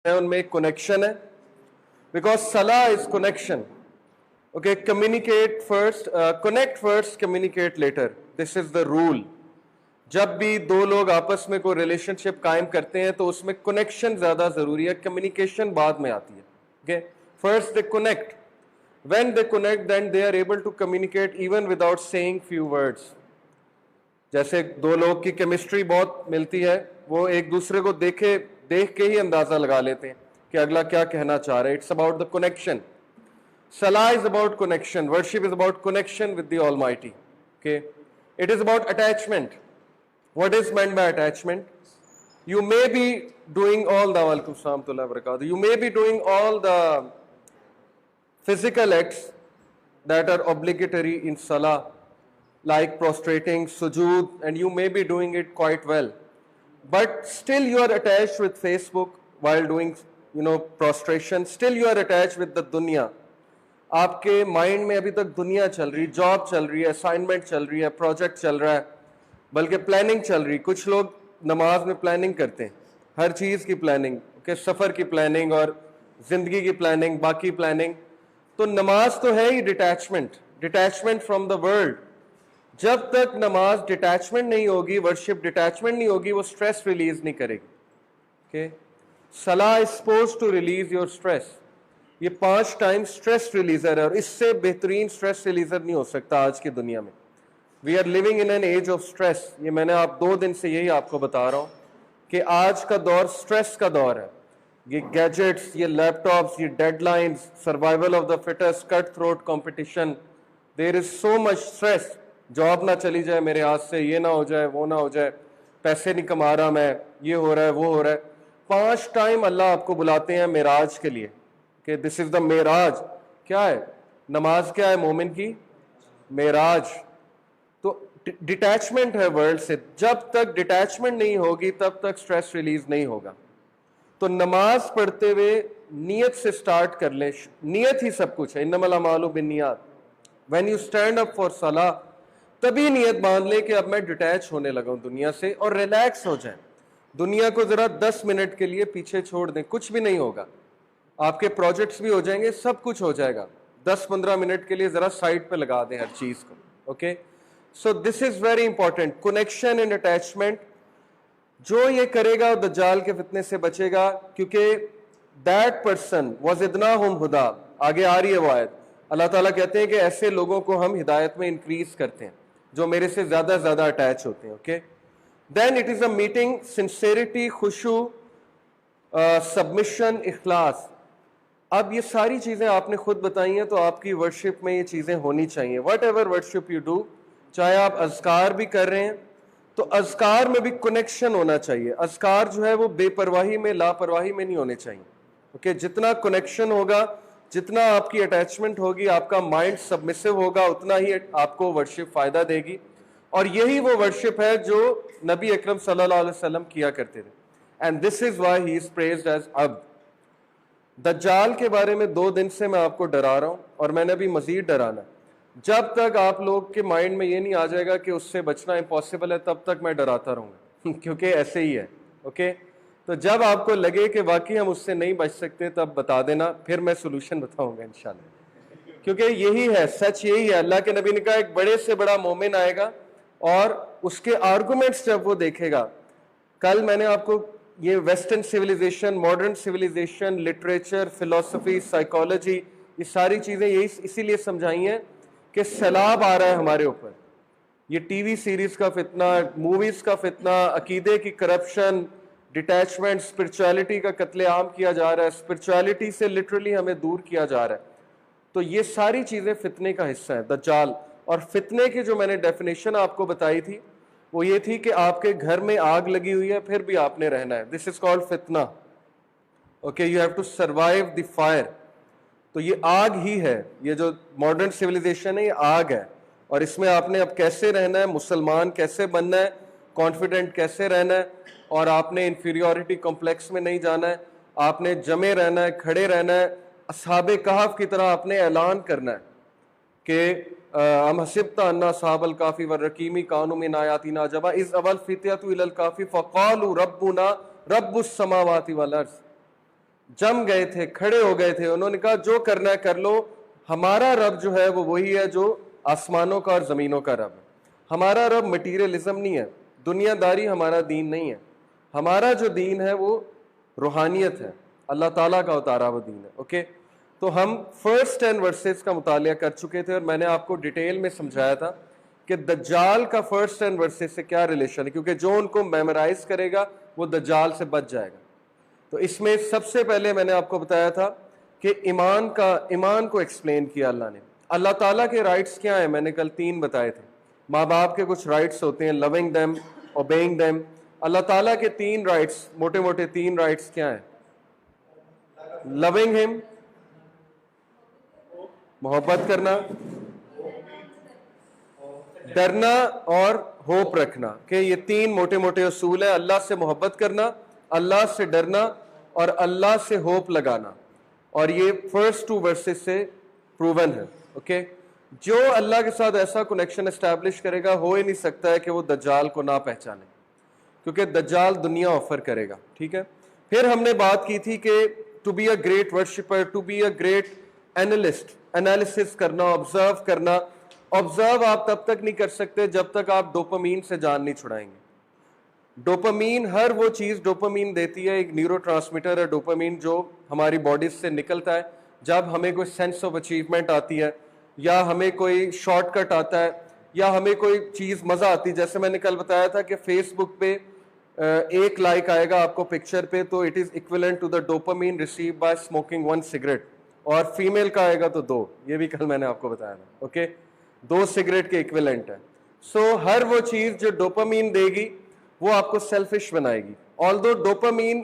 ہے ان میں ایک کنیکشن ہے, بیکاز صلاح is connection. Okay, communicate first, connect first, communicate later, this is the rule. جب بھی دو لوگ آپس میں کوئی ریلیشن شپ قائم کرتے ہیں تو اس میں کنیکشن زیادہ ضروری ہے, کمیونیکیشن بعد میں آتی ہے. Okay, first they connect, when they connect then they are able to communicate even without saying few words. جیسے دو لوگ کی کیمسٹری بہت ملتی ہے, وہ ایک دوسرے کو دیکھ کے ہی اندازہ لگا لیتے ہیں کہ اگلا کیا کہنا چاہ رہا ہے. It's about the connection. Salah is about connection. Worship is about connection with the Almighty. Okay, it is about attachment. What is meant by attachment? You may be doing all the you may be doing all the physical acts that are obligatory in Salah, like prostrating, sujood, and you may be doing it quite well. But still you are attached with Facebook while doing, prostration. Still you are attached with the dunya. آپ کے mind میں ابھی تک دنیا چل رہی, job چل رہی ہے, اسائنمنٹ چل رہی ہے, پروجیکٹ چل رہا ہے, بلکہ پلاننگ چل رہی. کچھ لوگ نماز میں پلاننگ کرتے ہیں, ہر چیز کی پلاننگ, کہ سفر کی پلاننگ اور زندگی کی پلاننگ, باقی پلاننگ. تو نماز تو ہے ہی ڈیٹیچمنٹ فرام دا ورلڈ. جب تک نماز ڈیٹیچمنٹ نہیں ہوگی, ورشپ ڈیٹیچمنٹ نہیں ہوگی, وہ سٹریس ریلیز نہیں کرے گی. صلاح is supposed to release your stress. یہ 5 ٹائم سٹریس ریلیزر ہے, اور اس سے بہترین سٹریس ریلیزر نہیں ہو سکتا آج کی دنیا میں. We are living in an age of stress. یہ میں نے 2 دن سے یہی آپ کو بتا رہا ہوں کہ آج کا دور سٹریس کا دور ہے. یہ گیجٹس, یہ لیپ ٹاپس, یہ deadlines, survival of the fittest, cut throat competition, there is so much stress. Job نہ چلی جائے میرے ہاتھ سے, یہ نہ ہو جائے, وہ نہ ہو جائے, پیسے نہیں کما رہا میں, یہ ہو رہا ہے, وہ ہو رہا ہے. 5 ٹائم اللہ آپ کو بلاتے ہیں معراج کے لیے, کہ دس از دا معراج. کیا ہے نماز؟ کیا ہے مومن کی معراج. تو ڈیٹیچمنٹ ہے ورلڈ سے. جب تک ڈیٹیچمنٹ نہیں ہوگی تب تک سٹریس ریلیز نہیں ہوگا. تو نماز پڑھتے ہوئے نیت سے سٹارٹ کر لیں. نیت ہی سب کچھ ہے. انما الاعمال بالنیات. When you stand up for صلاح, تبھی نیت باندھ لیں کہ اب میں ڈیٹیچ ہونے لگا ہوں دنیا سے, اور ریلیکس ہو جائیں. دنیا کو ذرا 10 منٹ کے لیے پیچھے چھوڑ دیں, کچھ بھی نہیں ہوگا. آپ کے پروجیکٹس بھی ہو جائیں گے, سب کچھ ہو جائے گا. 10-15 منٹ کے لیے ذرا سائڈ پہ لگا دیں ہر چیز کو. Okay, so this is very important, connection and attachment. جو یہ کرے گا دجال کے فتنے سے بچے گا, کیونکہ دیٹ پرسن وزدناہم ہدی. آگے آ رہی ہے وہ آیت. اللہ تعالیٰ کہتے ہیں کہ ایسے لوگوں کو ہم ہدایت میں انکریز کرتے ہیں جو میرے سے زیادہ زیادہ اٹیچ ہوتے ہیں. Okay, then it is a meeting, sincerity, خشوع, سبمیشن, اخلاص. اب یہ ساری چیزیں آپ نے خود بتائی ہیں, تو آپ کی ورشپ میں یہ چیزیں ہونی چاہیے. What ever worship you do, چاہے آپ اذکار بھی کر رہے ہیں تو اذکار میں بھی کنیکشن ہونا چاہیے. اذکار جو ہے وہ بے پرواہی میں, لاپرواہی میں نہیں ہونے چاہیے. اوکے, جتنا کنیکشن ہوگا, جتنا آپ کی اٹیچمنٹ ہوگی, آپ کا مائنڈ سبمسو ہوگا, اتنا ہی آپ کو ورشپ فائدہ دے گی. اور یہی وہ ورشپ ہے جو نبی اکرم صلی اللہ علیہ وسلم کیا کرتے تھے. And this is why he is praised as عبد. دجال کے بارے میں 2 دن سے میں آپ کو ڈرا رہا ہوں, اور میں نے بھی مزید ڈرانا. جب تک آپ لوگ کے مائنڈ میں یہ نہیں آ جائے گا کہ اس سے بچنا امپاسبل ہے, تب تک میں ڈراتا رہوں گا, کیونکہ ایسے ہی ہے. اوکے, تو جب آپ کو لگے کہ واقعی ہم اس سے نہیں بچ سکتے, تب بتا دینا, پھر میں سولوشن بتاؤں گا انشاءاللہ. کیونکہ یہی ہے سچ, یہی ہے. اللہ کے نبی نے کہا ایک بڑے سے بڑا مومن آئے گا, اور اس کے آرگومنٹس جب وہ دیکھے گا. کل میں نے آپ کو یہ western civilisation, modern civilisation, literature, فلسفی, سائیکالوجی, یہ ساری چیزیں یہی اسی لیے سمجھائی ہیں کہ سیلاب آ رہا ہے ہمارے اوپر. یہ ٹی وی سیریز کا فتنہ, موویز کا فتنہ, عقیدے کی کرپشن, ڈیٹیچمنٹ, اسپرچویلٹی کا قتل عام کیا جا رہا ہے, اسپرچویلٹی سے لٹرلی ہمیں دور کیا جا رہا ہے. تو یہ ساری چیزیں فتنے کا حصہ ہیں. دجال اور فتنے کی جو میں نے ڈیفینیشن آپ کو بتائی تھی وہ یہ تھی کہ آپ کے گھر میں آگ لگی ہوئی ہے, پھر بھی آپ نے رہنا ہے. دس از کالڈ فتنہ. Okay, you have to survive the fire. تو یہ آگ ہی ہے. یہ جو ماڈرن سویلائزیشن ہے یہ آگ ہے, اور اس میں آپ نے اب کیسے رہنا ہے, مسلمان کیسے بننا ہے, کانفیڈنٹ کیسے رہنا ہے, اور آپ نے انفیریورٹی کمپلیکس میں نہیں جانا ہے. آپ نے جمے رہنا ہے, کھڑے رہنا ہے. اصحاب کہف کی طرح آپ نے اعلان کرنا ہے کہ ام حسبت ان اصحاب الکهف والرقیم کانوا من آیاتنا عجبا اذ اول فتیۃ الی الکهف فقالوا ربنا رب السماوات والارض. جم گئے تھے, کھڑے ہو گئے تھے, انہوں نے کہا جو کرنا ہے کر لو, ہمارا رب جو ہے وہ وہی ہے جو آسمانوں کا اور زمینوں کا رب ہے. ہمارا رب مٹیریلزم نہیں ہے, دنیا داری ہمارا دین نہیں ہے, ہمارا جو دین ہے وہ روحانیت ہے, اللہ تعالیٰ کا اتارا وہ دین ہے. اوکے, تو ہم فرسٹ 10 ورسز کا مطالعہ کر چکے تھے اور میں نے آپ کو ڈیٹیل میں سمجھایا تھا کہ دجال کا فرسٹ 10 ورسز سے کیا ریلیشن ہے, کیونکہ جو ان کو میمورائز کرے گا وہ دجال سے بچ جائے گا. تو اس میں سب سے پہلے میں نے آپ کو بتایا تھا کہ ایمان کو ایکسپلین کیا اللہ نے. اللہ تعالیٰ کے رائٹس کیا ہیں, میں نے کل 3 بتائے تھے. ماں باپ کے کچھ رائٹس ہوتے ہیں, لونگ دیم, اوبیئنگ دیم. اللہ تعالیٰ کے 3 رائٹس, موٹے موٹے 3 رائٹس کیا ہیں؟ لونگ ہم, محبت کرنا, ڈرنا اور ہوپ رکھنا, کہ یہ 3 موٹے موٹے اصول ہیں. اللہ سے محبت کرنا, اللہ سے ڈرنا اور اللہ سے ہوپ لگانا, اور یہ فرسٹ 2 ورسز سے پروون ہے. اوکے, جو اللہ کے ساتھ ایسا کنیکشن اسٹیبلش کرے گا, ہو ہی نہیں سکتا ہے کہ وہ دجال کو نہ پہچانے, کیونکہ دجال دنیا آفر کرے گا. ٹھیک ہے, پھر ہم نے بات کی تھی کہ to be a great worshipper, to be a great analyst, analysis کرنا, آبزرو کرنا. آبزرو آپ تب تک نہیں کر سکتے جب تک آپ ڈوپامین سے جان نہیں چھڑائیں گے. ڈوپامین, ہر وہ چیز ڈوپامین دیتی ہے, ایک نیورو ٹرانسمیٹر ہے ڈوپامین جو ہماری باڈی سے نکلتا ہے جب ہمیں کوئی سینس آف اچیومنٹ آتی ہے, یا ہمیں کوئی شارٹ کٹ آتا ہے, یا ہمیں کوئی چیز مزہ آتی ہے. جیسے میں نے کل بتایا تھا کہ فیس بک پہ 1 لائک آئے گا آپ کو پکچر پہ, تو it is equivalent to the dopamine receive by smoking 1 cigarette, اور فیمیل کا آئے گا تو 2. یہ بھی کل میں نے آپ کو بتایا تھا. اوکے, 2 سگریٹ کے ایکویلنٹ ہے. سو ہر وہ چیز جو ڈوپامین دے گی وہ آپ کو سیلفش بنائے گی. آلدو ڈوپامین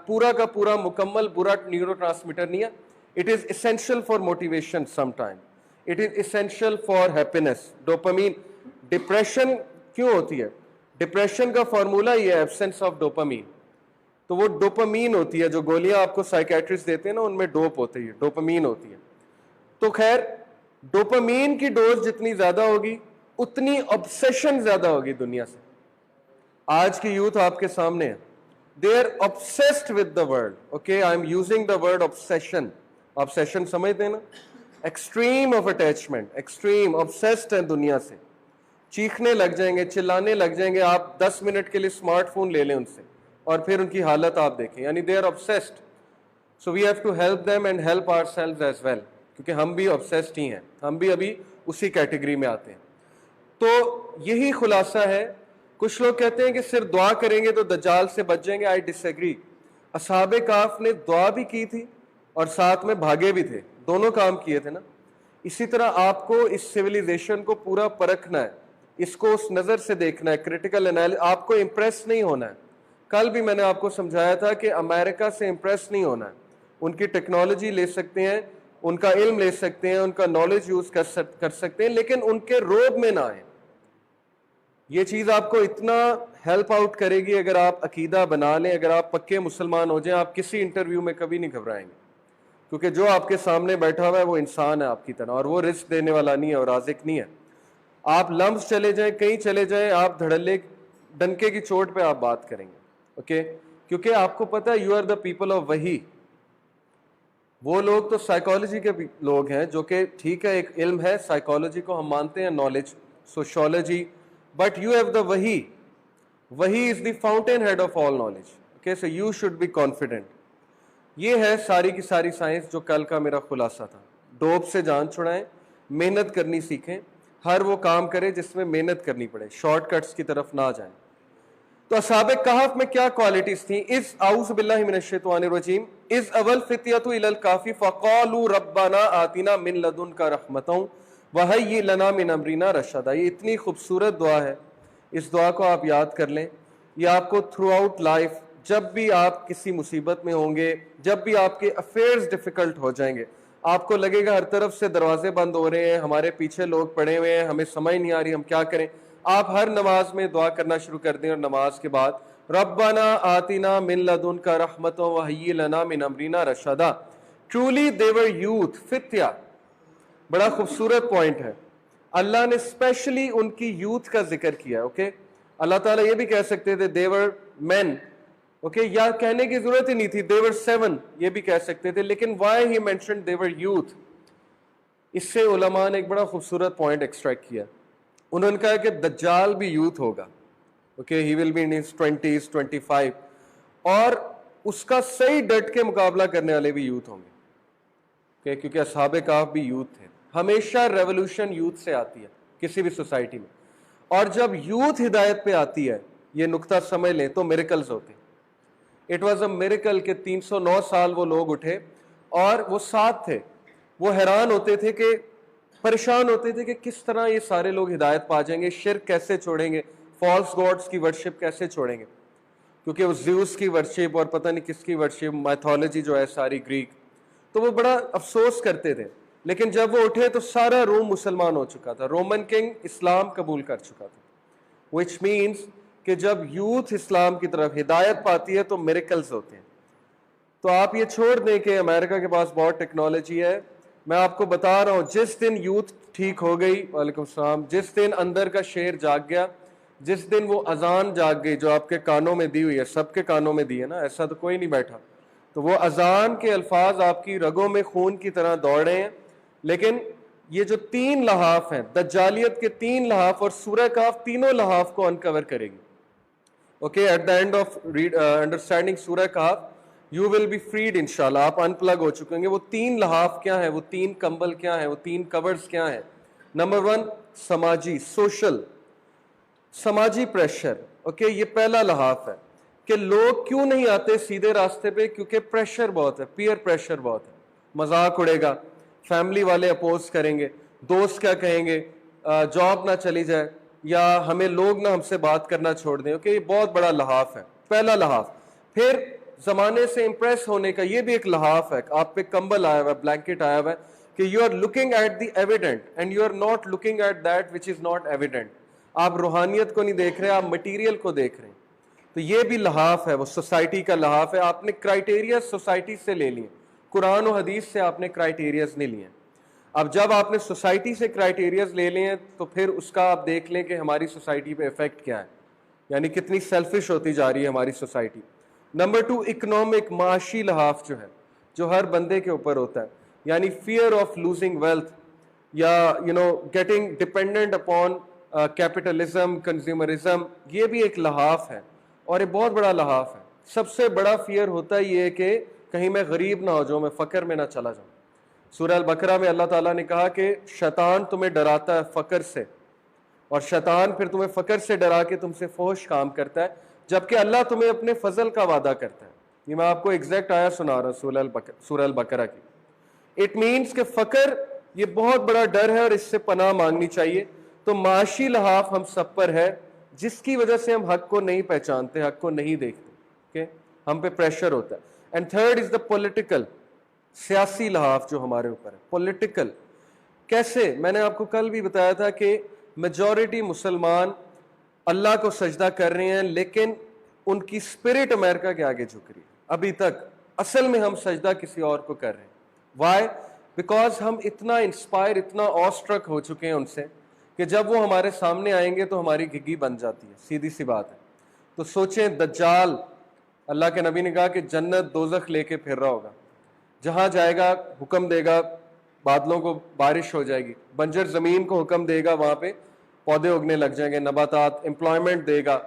پورا کا پورا مکمل برا نیورو ٹرانسمیٹر نہیں ہے. It is essential for motivation some time, it is essential for happiness. Dopamine, depression کیوں ہوتی ہے؟ ڈپریشن کا فارمولا یہ ہے ایبسنس آف ڈوپامین. تو وہ ڈوپامین ہوتی ہے, جو گولیاں آپ کو سائیکیٹرسٹ دیتے ہیں نا, ان میں ڈوپ ہوتی ہے, ڈوپامین ہوتی ہے. تو خیر, ڈوپامین کی ڈوز جتنی زیادہ ہوگی اتنی obsession زیادہ ہوگی دنیا سے. آج کی یوتھ آپ کے سامنے ہے, they are obsessed with the world. Okay, I am using the word obsession. obsession سمجھتے ہیں نا, extreme of attachment, extreme obsessed ہیں دنیا سے. چیخنے لگ جائیں گے, چلانے لگ جائیں گے. آپ 10 منٹ کے لیے اسمارٹ فون لے لیں ان سے اور پھر ان کی حالت آپ دیکھیں, یعنی they are obsessed. So we have to help them and help ourselves as well, کیونکہ ہم بھی obsessed ہی ہیں, ہم بھی ابھی اسی کیٹیگری میں آتے ہیں. تو یہی خلاصہ ہے. کچھ لوگ کہتے ہیں کہ صرف دعا کریں گے تو دجال سے بچ جائیں گے. آئی ڈس ایگری. اصحاب کہف نے دعا بھی کی تھی اور ساتھ میں بھاگے بھی تھے, دونوں کام کیے تھے نا. اسی طرح آپ کو اس سویلائزیشن کو پورا پرکھنا ہے, اس کو اس نظر سے دیکھنا ہے, کریٹیکل انالیسس. آپ کو امپریس نہیں ہونا ہے. کل بھی میں نے آپ کو سمجھایا تھا کہ امریکہ سے امپریس نہیں ہونا ہے. ان کی ٹیکنالوجی لے سکتے ہیں, ان کا علم لے سکتے ہیں, ان کا نالج یوز کر سکتے ہیں, لیکن ان کے روب میں نہ آئیں. یہ چیز آپ کو اتنا ہیلپ آؤٹ کرے گی اگر آپ عقیدہ بنا لیں, اگر آپ پکے مسلمان ہو جائیں, آپ کسی انٹرویو میں کبھی نہیں گھبرائیں گے, کیونکہ جو آپ کے سامنے بیٹھا ہوا ہے وہ انسان ہے آپ کی طرح, اور وہ رزق دینے والا نہیں ہے اور رازق نہیں ہے. آپ لمس چلے جائیں, کہیں چلے جائیں, آپ دھڑلے ڈنکے کی چوٹ پہ آپ بات کریں گے. اوکے, کیونکہ آپ کو پتہ ہے you are the people of وحی. وہ لوگ تو سائیکالوجی کے لوگ ہیں, جو کہ ٹھیک ہے ایک علم ہے, سائیکالوجی کو ہم مانتے ہیں, knowledge, sociology, but you have the wahi. Wahi is the fountain head of all knowledge. Okay, so you should be confident. یہ ہے ساری کی ساری سائنس جو کل کا میرا خلاصہ تھا. ڈوپ سے جان چھڑائیں, محنت کرنی سیکھیں, ہر وہ کام کریں جس میں محنت کرنی پڑے, شارٹ کٹس کی طرف نہ جائیں. تو اصحاب کہف میں کیا کوالٹیز تھیں؟ اذ اعوذ باللہ من الشیطان الرجیم اذ اول فتیۃ الی الکہف فقالوا ربنا آتنا من لدنک رحمۃ وہیئ لنا من امرنا رشدا. یہ اتنی خوبصورت دعا ہے, اس دعا کو آپ یاد کر لیں. یہ آپ کو تھرو آؤٹ لائف, جب بھی آپ کسی مصیبت میں ہوں گے, جب بھی آپ کے افیئرز ڈیفیکلٹ ہو جائیں گے, آپ کو لگے گا ہر طرف سے دروازے بند ہو رہے ہیں, ہمارے پیچھے لوگ پڑے ہوئے ہیں, ہمیں سمجھ نہیں آ رہی ہم کیا کریں, آپ ہر نماز میں دعا کرنا شروع کر دیں, اور نماز کے بعد ربنا آتنا من لدنک رحمۃ وہیئ لنا من امرنا رشدا. ٹرولی they were youth, فتیہ. بڑا خوبصورت پوائنٹ ہے, اللہ نے اسپیشلی ان کی یوتھ کا ذکر کیا. اوکے, اللہ تعالیٰ یہ بھی کہہ سکتے تھے they were men, اوکے یا کہنے کی ضرورت ہی نہیں تھی, they were 7 یہ بھی کہہ سکتے تھے, لیکن why he mentioned they were youth, اس سے علماء نے ایک بڑا خوبصورت پوائنٹ ایکسٹریکٹ کیا. انہوں نے کہا کہ دجال بھی یوتھ ہوگا, okay he will be in his 20s 25, اور اس کا صحیح ڈٹ کے مقابلہ کرنے والے بھی یوتھ ہوں گے, کیونکہ اصحاب کہف بھی یوتھ تھے. ہمیشہ ریولوشن یوتھ سے آتی ہے کسی بھی سوسائٹی میں, اور جب یوتھ ہدایت پہ آتی ہے, یہ نقطہ سمجھ لیں, تو میریکلز ہوتے ہیں. اٹ واز اے میریکل کہ 309 سال وہ لوگ اٹھے اور وہ ساتھ تھے. وہ حیران ہوتے تھے کہ پریشان ہوتے تھے کہ کس طرح یہ سارے لوگ ہدایت پا جائیں گے, شرک کیسے چھوڑیں گے, فالس گاڈس کی ورشپ کیسے چھوڑیں گے, کیونکہ وہ زیوس کی ورشپ اور پتہ نہیں کس کی ورشپ, میتھولوجی جو ہے ساری گریک. تو وہ بڑا افسوس کرتے تھے. لیکن جب وہ اٹھے تو سارا روم مسلمان ہو چکا تھا, رومن کنگ اسلام قبول کر چکا تھا, which means کہ جب یوتھ اسلام کی طرف ہدایت پاتی ہے تو میریکلز ہوتے ہیں. تو آپ یہ چھوڑ دیں کہ امریکہ کے پاس بہت ٹیکنالوجی ہے, میں آپ کو بتا رہا ہوں جس دن یوتھ ٹھیک ہو گئی, وعلیکم السلام, جس دن اندر کا شیر جاگ گیا, جس دن وہ اذان جاگ گئی جو آپ کے کانوں میں دی ہوئی ہے, سب کے کانوں میں دی ہے نا, ایسا تو کوئی نہیں بیٹھا, تو وہ اذان کے الفاظ آپ کی رگوں میں خون کی طرح دوڑ رہے ہیں. لیکن یہ جو 3 لحاف ہیں, دجالیت کے 3 لحاف, اور سورہ کہف تینوں لحاف کو انکور کرے گی. Okay, at the end of understanding سورہ کہف یو ول بی فریڈ انشاءاللہ. آپ ان پلگ ہو چکیں گے. وہ 3 لحاف کیا ہیں, وہ 3 کمبل کیا ہیں, وہ 3 کورز کیا ہیں. نمبر 1 سماجی, سوشل, سماجی پریشر. اوکے, یہ پہلا لحاف ہے کہ لوگ کیوں نہیں آتے سیدھے راستے پہ, کیونکہ پریشر بہت ہے, پیئر پریشر بہت ہے. مذاق اڑے گا, فیملی والے اپوز کریں گے, دوست کیا کہیں گے, جاب نہ چلی جائے, یا ہمیں لوگ نہ ہم سے بات کرنا چھوڑ دیں. اوکے, یہ بہت بڑا لحاف ہے, پہلا لحاف. پھر زمانے سے امپریس ہونے کا یہ بھی ایک لحاف ہے. آپ پہ کمبل آیا ہوا ہے, بلینکٹ آیا ہوا ہے کہ you are looking at the evident and you are not looking at that which is not evident. آپ روحانیت کو نہیں دیکھ رہے, آپ مٹیریل کو دیکھ رہے ہیں. تو یہ بھی لحاف ہے, وہ سوسائٹی کا لحاف ہے. آپ نے کرائٹیریا سوسائٹی سے لے لیے, قرآن و حدیث سے آپ نے کرائٹیریاز نہیں لیے. اب جب آپ نے سوسائٹی سے کرائٹیریاز لے لیے ہیں تو پھر اس کا آپ دیکھ لیں کہ ہماری سوسائٹی پہ افیکٹ کیا ہے, یعنی کتنی سیلفش ہوتی جا رہی ہے ہماری سوسائٹی. نمبر 2 اکنامک, معاشی لحاف جو ہے, جو ہر بندے کے اوپر ہوتا ہے, یعنی فیئر آف لوزنگ ویلتھ, یا getting dependent upon capitalism, consumerism. یہ بھی ایک لحاف ہے اور یہ بہت بڑا لحاف ہے. سب سے بڑا فیئر ہوتا ہے یہ کہ کہیں میں غریب نہ ہو جاؤں, میں فقر میں نہ چلا جاؤں. سورہ البقرہ میں اللہ تعالیٰ نے کہا کہ شیطان تمہیں ڈراتا ہے فقر سے, اور شیطان پھر تمہیں فقر سے ڈرا کے تم سے فحش کام کرتا ہے, جبکہ اللہ تمہیں اپنے فضل کا وعدہ کرتا ہے. یہ میں آپ کو ایگزیکٹ آیا سنا رہا ہوں سورہ البقرہ کی. اٹ مینس کہ فقر یہ بہت بڑا ڈر ہے اور اس سے پناہ مانگنی چاہیے. تو معاشی لحاف ہم سب پر ہے, جس کی وجہ سے ہم حق کو نہیں پہچانتے, حق کو نہیں دیکھتے. اوکے, ہم پہ پریشر ہوتا ہے. And third is the political, سیاسی لحاف جو ہمارے اوپر ہے. پولیٹیکل کیسے, میں نے آپ کو کل بھی بتایا تھا کہ میجورٹی مسلمان اللہ کو سجدہ کر رہے ہیں, لیکن ان کی اسپرٹ امریکہ کے آگے جھک رہی ہے ابھی تک. اصل میں ہم سجدہ کسی اور کو کر رہے ہیں. وائی؟ بیکاز ہم اتنا انسپائر, اتنا آسٹرک ہو چکے ہیں ان سے کہ جب وہ ہمارے سامنے آئیں گے تو ہماری گھگی بن جاتی ہے. سیدھی سی بات ہے. تو سوچیں, دجال, اللہ کے نبی نے کہا کہ جنت دوزخ لے کے پھر رہا ہوگا, جہاں جائے گا حکم دے گا بادلوں کو بارش ہو جائے گی, بنجر زمین کو حکم دے گا وہاں پہ پودے اگنے لگ جائیں گے, نباتات, امپلائمنٹ دے گا,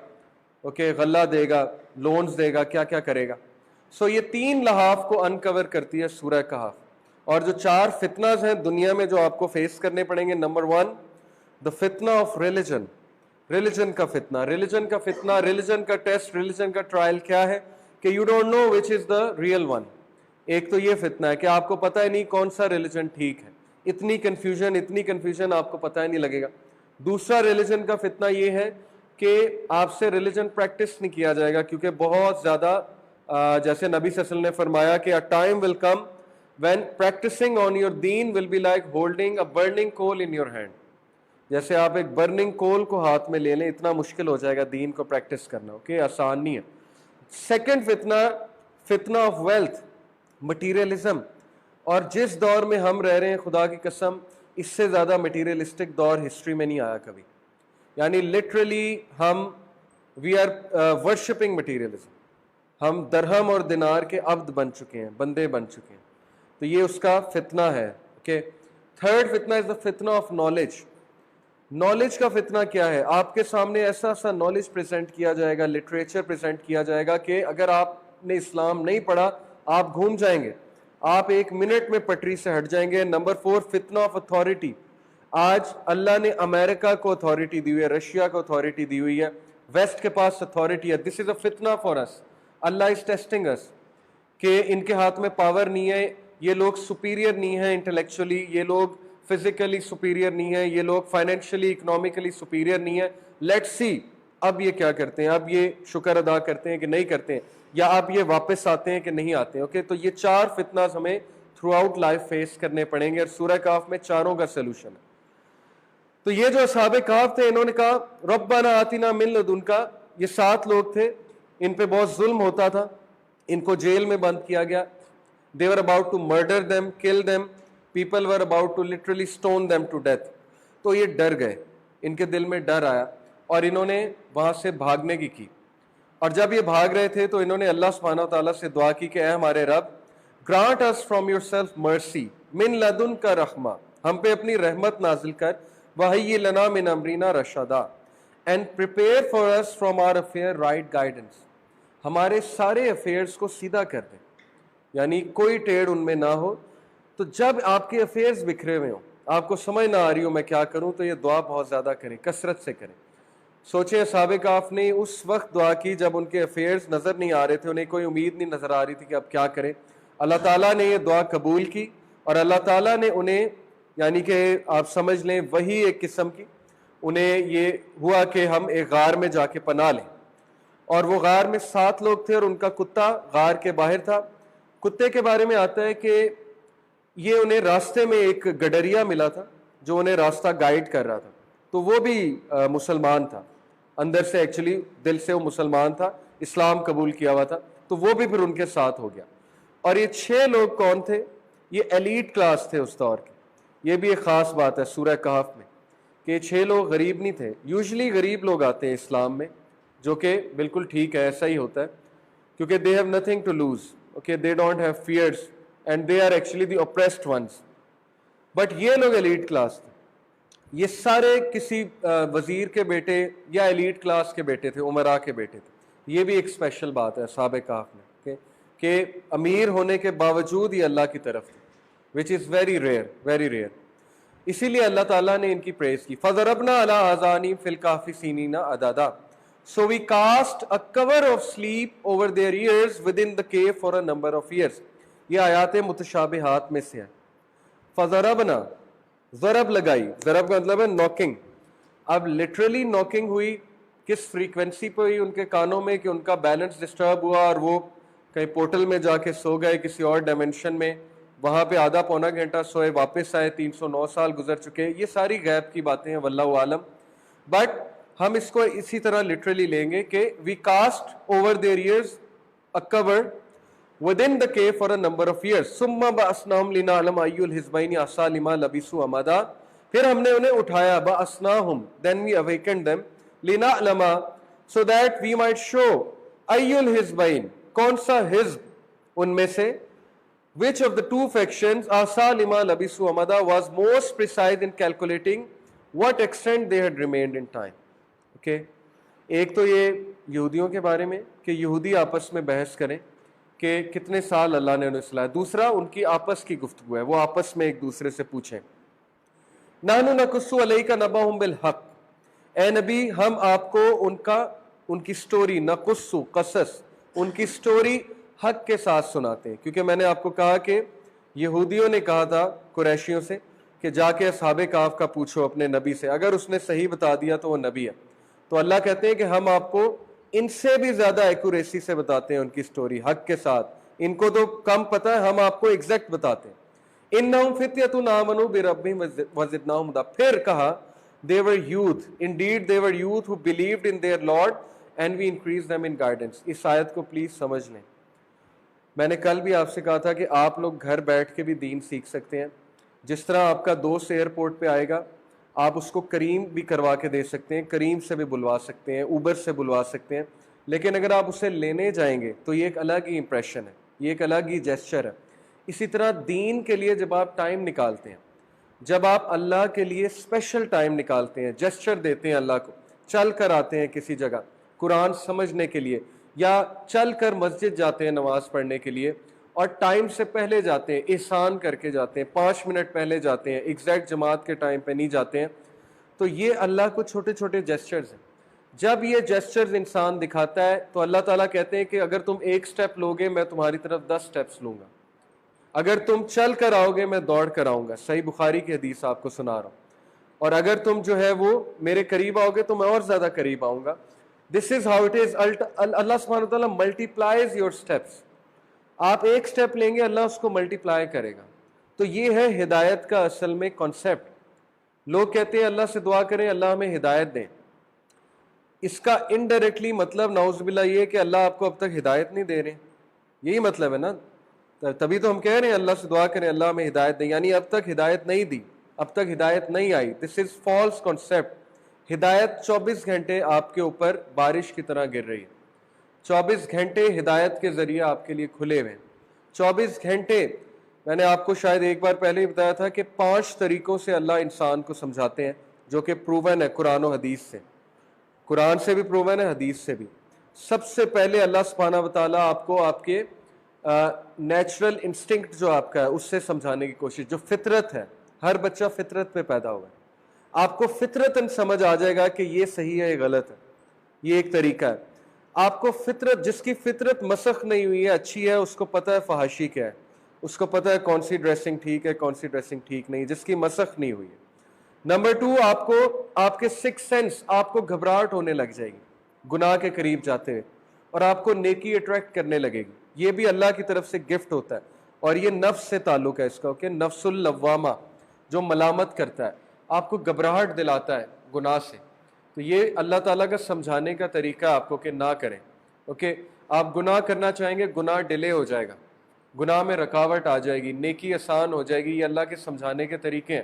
اوکے, غلہ دے گا, لونز دے گا, کیا کیا کرے گا. سو یہ 3 لحاف کو انکور کرتی ہے سورہ کہف. اور جو 4 فتناز ہیں دنیا میں جو آپ کو فیس کرنے پڑیں گے, نمبر 1 دا فتنہ آف ریلیجن, ریلیجن کا فتنہ. ریلیجن کا فتنہ, ریلیجن کا ٹیسٹ, ریلیجن کا ٹرائل کیا ہے کہ you don't know which is the real one. ایک تو یہ فتنہ ہے کہ آپ کو پتہ ہی نہیں کون سا ریلیجن ٹھیک ہے, اتنی کنفیوژن آپ کو پتہ ہی نہیں لگے گا. دوسرا ریلیجن کا فتنہ یہ ہے کہ آپ سے ریلیجن پریکٹس نہیں کیا جائے گا, کیونکہ بہت زیادہ جیسے نبی صلی اللہ علیہ وسلم نے فرمایا کہ a time will come when practicing on your deen will be like holding a burning coal in your hand. جیسے آپ ایک برننگ کول کو ہاتھ میں لے لیں, اتنا مشکل ہو جائے گا دین کو پریکٹس کرنا. اوکے, آسان نہیں ہے. سیکنڈ فتنہ, فتنہ آف ویلتھ, مٹیریلزم. اور جس دور میں ہم رہ رہے ہیں, خدا کی قسم اس سے زیادہ مٹیریلسٹک دور ہسٹری میں نہیں آیا کبھی. یعنی لٹرلی ہم وی آر ورشپنگ مٹیریلزم. ہم درہم اور دینار کے عبد بن چکے ہیں, بندے بن چکے ہیں. تو یہ اس کا فتنہ ہے. اوکے, تھرڈ فتنہ از دا فتنہ آف نالج. نالج کا فتنہ کیا ہے؟ آپ کے سامنے ایسا ایسا نالج پریزنٹ کیا جائے گا, لٹریچر پریزنٹ کیا جائے گا کہ اگر آپ نے اسلام نہیں پڑھا آپ گھوم جائیں گے, آپ ایک منٹ میں پٹری سے ہٹ جائیں گے. نمبر 4, فتنہ آف اتھارٹی. آج اللہ نے امریکہ کو اتھارٹی دی ہوئی ہے, رشیا کو اتھارٹی دی ہوئی ہے, ویسٹ کے پاس اتھارٹی ہے. دس از اے فتنہ for us. Allah is testing اس کہ ان کے ہاتھ میں پاور نہیں ہے, یہ لوگ سپیریئر نہیں ہیں انٹلیکچولی, یہ لوگ فزیکلی سپیریئر نہیں ہیں, یہ لوگ فائنینشلی اکنامکلی سپیریئر نہیں ہیں. لیٹ سی اب یہ کیا کرتے ہیں, اب یہ شکر ادا کرتے ہیں کہ نہیں کرتے ہیں, یا اب یہ واپس آتے ہیں کہ نہیں آتے ہیں. اوکے, تو یہ 4 فتنہ ہمیں تھرو آؤٹ لائف فیس کرنے پڑیں گے, اور سورہ کہف میں چاروں کا سلوشن ہے. تو یہ جو اصحاب کہف تھے, انہوں نے کہا ربنا آتنا من لدنک. یہ 7 لوگ تھے, ان پہ بہت ظلم ہوتا تھا, ان کو جیل میں بند کیا گیا. They were about to murder them, kill them. People were about to literally stone them to death. تو یہ ڈر گئے, ان کے دل میں ڈر آیا, اور انہوں نے وہاں سے بھاگنے کی. اور جب یہ بھاگ رہے تھے تو انہوں نے اللہ سبحانہ و تعالیٰ سے دعا کی کہ اے ہمارے رب, grant us from yourself mercy, من لدن کا رحمہ, ہم پہ اپنی رحمت نازل کر, وَهَيِّ لَنَا مِنْ أَمْرِنَا رَشَدًا, and prepare for us from our affair right guidance. ہمارے سارے افیئرز کو سیدھا کر دیں, یعنی کوئی ٹیڑھ ان میں نہ ہو. تو جب آپ کے افیئرز بکھرے ہوئے ہوں, آپ کو سمجھ نہ آ رہی ہو میں کیا کروں, تو یہ دعا بہت زیادہ کریں, کثرت سے کریں. سوچیں اصحاب کہف نے اس وقت دعا کی جب ان کے افیئرز نظر نہیں آ رہے تھے, انہیں کوئی امید نہیں نظر آ رہی تھی کہ اب کیا کریں. اللہ تعالیٰ نے یہ دعا قبول کی, اور اللہ تعالیٰ نے انہیں, یعنی کہ آپ سمجھ لیں وہی ایک قسم کی, انہیں یہ ہوا کہ ہم ایک غار میں جا کے پناہ لیں. اور وہ غار میں 7 لوگ تھے, اور ان کا کتا غار کے باہر تھا. کتے کے بارے میں آتا ہے کہ یہ انہیں راستے میں ایک گڈریا ملا تھا جو انہیں راستہ گائیڈ کر رہا تھا. تو وہ بھی مسلمان تھا, اندر سے ایکچولی دل سے وہ مسلمان تھا, اسلام قبول کیا ہوا تھا, تو وہ بھی پھر ان کے ساتھ ہو گیا. اور یہ 6 لوگ کون تھے؟ یہ ایلیٹ کلاس تھے اس دور کے. یہ بھی ایک خاص بات ہے سورہ کہف میں کہ یہ 6 لوگ غریب نہیں تھے. یوزلی غریب لوگ آتے ہیں اسلام میں, جو کہ بالکل ٹھیک ہے, ایسا ہی ہوتا ہے, کیونکہ they have nothing to lose. Okay, they don't have fears and they are actually the oppressed ones. But یہ لوگ ایلیٹ کلاس تھے. یہ سارے کسی وزیر کے بیٹے یا ایلیٹ کلاس کے بیٹے تھے, امراء کے بیٹے تھے. یہ بھی ایک اسپیشل بات ہے اصحاب کہف میں کہ امیر ہونے کے باوجود یہ اللہ کی طرف تھے, which is very rare, very rare. اسی لیے اللہ تعالیٰ نے ان کی پریز کی. فَضَرَبْنَا عَلَىٰ آذَانِهِمْ فِي الْكَهْفِ سِنِينَ عَدَدًا. So we cast a cover of sleep over their ears within the cave for a number of years. یہ آیات متشابہات میں سے ہے. فَضَرَبْنَا, ضرب لگائی, ضرب کا مطلب ہے ناکنگ. اب لٹرلی ناکنگ ہوئی, کس فریکوینسی پہ ہوئی ان کے کانوں میں کہ ان کا بیلنس ڈسٹرب ہوا اور وہ کہیں پورٹل میں جا کے سو گئے کسی اور ڈائمینشن میں, وہاں پہ آدھا پونا گھنٹہ سوئے, واپس آئے, 309 سال گزر چکے. یہ ساری غیب کی باتیں ہیں, واللہ عالم. بٹ ہم اس کو اسی طرح لٹرلی لیں گے کہ we cast over their ears a cover within the cave for a number of years. ثم بعثناهم لنعلم أي الحزبين أحصى لما لبثوا أمدا. پھر ہم نے انہیں اٹھایا, بعثناهم, then we awakened them, لنعلم, so that we might show أي الحزبين, کون سا حزب ان میں سے, which of the 2 factions أحصى لما لبثوا أمدا was most precise in calculating what extent they had remained in time. Okay. ایک تو یہ یہودیوں کے بارے میں کہ یہودی آپس میں بحث کریں کہ کتنے سال اللہ نے انہیں سلایا. دوسرا ان کی آپس کی گفتگو ہے, وہ آپس میں ایک دوسرے سے پوچھیں. نحن نقص علیک نبأہم بالحق, اے نبی ہم آپ کو ان کی سٹوری, نقص قصص, ان کی سٹوری حق کے ساتھ سناتے ہیں. کیونکہ میں نے آپ کو کہا کہ یہودیوں نے کہا تھا قریشیوں سے کہ جا کے اصحاب کہف کا پوچھو اپنے نبی سے, اگر اس نے صحیح بتا دیا تو وہ نبی ہے. تو اللہ کہتے ہیں کہ ہم آپ کو ان سے بھی زیادہ ایکوریسی سے بتاتے ہیں ان کی سٹوری حق کے ساتھ. ان کو تو کم پتہ ہے, ہم آپ کو ایگزیکٹ بتاتے ہیں. انہم فتیۃ آمنوا بربہم وزدناہم ہدی. پھر کہا they were youth, indeed they were youth who believed in their Lord and we increased them in guidance. اس آیت کو پلیز سمجھ لیں. میں نے کل بھی آپ سے کہا تھا کہ آپ لوگ گھر بیٹھ کے بھی دین سیکھ سکتے ہیں. جس طرح آپ کا دوست ایئرپورٹ پہ آئے گا, آپ اس کو کریم بھی کروا کے دے سکتے ہیں, کریم سے بھی بلوا سکتے ہیں, اوبر سے بلوا سکتے ہیں. لیکن اگر آپ اسے لینے جائیں گے تو یہ ایک الگ ہی امپریشن ہے, یہ ایک الگ ہی جیسچر ہے. اسی طرح دین کے لیے جب آپ ٹائم نکالتے ہیں, جب آپ اللہ کے لیے اسپیشل ٹائم نکالتے ہیں, جیسچر دیتے ہیں اللہ کو, چل کر آتے ہیں کسی جگہ قرآن سمجھنے کے لیے, یا چل کر مسجد جاتے ہیں نماز پڑھنے کے لیے, اور ٹائم سے پہلے جاتے ہیں, احسان کر کے جاتے ہیں, 5 منٹ پہلے جاتے ہیں, ایگزیکٹ جماعت کے ٹائم پہ نہیں جاتے ہیں, تو یہ اللہ کو چھوٹے چھوٹے جیسچرز ہیں. جب یہ جیسچرز انسان دکھاتا ہے تو اللہ تعالیٰ کہتے ہیں کہ اگر تم ایک سٹیپ لوگے میں تمہاری طرف 10 سٹیپس لوں گا, اگر تم چل کر آؤ گے میں دوڑ کر آؤں گا. صحیح بخاری کی حدیث آپ کو سنا رہا ہوں. اور اگر تم جو ہے وہ میرے قریب آؤ گے تو میں اور زیادہ قریب آؤں گا. دس از ہاؤ اٹ از. اللہ سبحانہ و تعالیٰ ملٹیپلائز یور اسٹیپس. آپ ایک سٹیپ لیں گے اللہ اس کو ملٹیپلائی کرے گا. تو یہ ہے ہدایت کا اصل میں کانسیپٹ. لوگ کہتے ہیں اللہ سے دعا کریں اللہ ہمیں ہدایت دیں, اس کا انڈائریکٹلی مطلب نعوذ باللہ یہ ہے کہ اللہ آپ کو اب تک ہدایت نہیں دے رہے, یہی مطلب ہے نا. تبھی تو ہم کہہ رہے ہیں اللہ سے دعا کریں اللہ ہمیں ہدایت دیں, یعنی اب تک ہدایت نہیں دی, اب تک ہدایت نہیں آئی. دس از فالس کانسیپٹ. ہدایت 24 گھنٹے آپ کے اوپر بارش کی طرح گر رہی ہے. 24 گھنٹے ہدایت کے ذریعے آپ کے لیے کھلے ہوئے ہیں. 24 گھنٹے میں نے آپ کو شاید ایک بار پہلے ہی بتایا تھا کہ 5 طریقوں سے اللہ انسان کو سمجھاتے ہیں, جو کہ پروون ہے قرآن و حدیث سے. قرآن سے بھی پروون ہے, حدیث سے بھی. سب سے پہلے اللہ سبحانہ و تعالیٰ آپ کو آپ کے نیچرل انسٹنکٹ جو آپ کا ہے اس سے سمجھانے کی کوشش, جو فطرت ہے, ہر بچہ فطرت پہ پیدا ہوا ہے, آپ کو فطرتاً سمجھ آ جائے گا کہ یہ صحیح ہے یہ غلط ہے. یہ ایک طریقہ ہے. آپ کو فطرت, جس کی فطرت مسخ نہیں ہوئی ہے اچھی ہے, اس کو پتہ ہے فحاشی کیا ہے, اس کو پتہ ہے کون سی ڈریسنگ ٹھیک ہے کون سی ڈریسنگ ٹھیک نہیں, جس کی مسخ نہیں ہوئی ہے. نمبر 2, آپ کو آپ کے 6 سینس, آپ کو گھبراہٹ ہونے لگ جائے گی گناہ کے قریب جاتے ہوئے, اور آپ کو نیکی اٹریکٹ کرنے لگے گی. یہ بھی اللہ کی طرف سے گفٹ ہوتا ہے, اور یہ نفس سے تعلق ہے اس کا, کہ نفس اللوامہ جو ملامت کرتا ہے, آپ کو گھبراہٹ دلاتا ہے گناہ سے. تو یہ اللہ تعالیٰ کا سمجھانے کا طریقہ آپ کو کہ نہ کریں. اوکے, آپ گناہ کرنا چاہیں گے, گناہ ڈیلے ہو جائے گا, گناہ میں رکاوٹ آ جائے گی, نیکی آسان ہو جائے گی. یہ اللہ کے سمجھانے کے طریقے ہیں.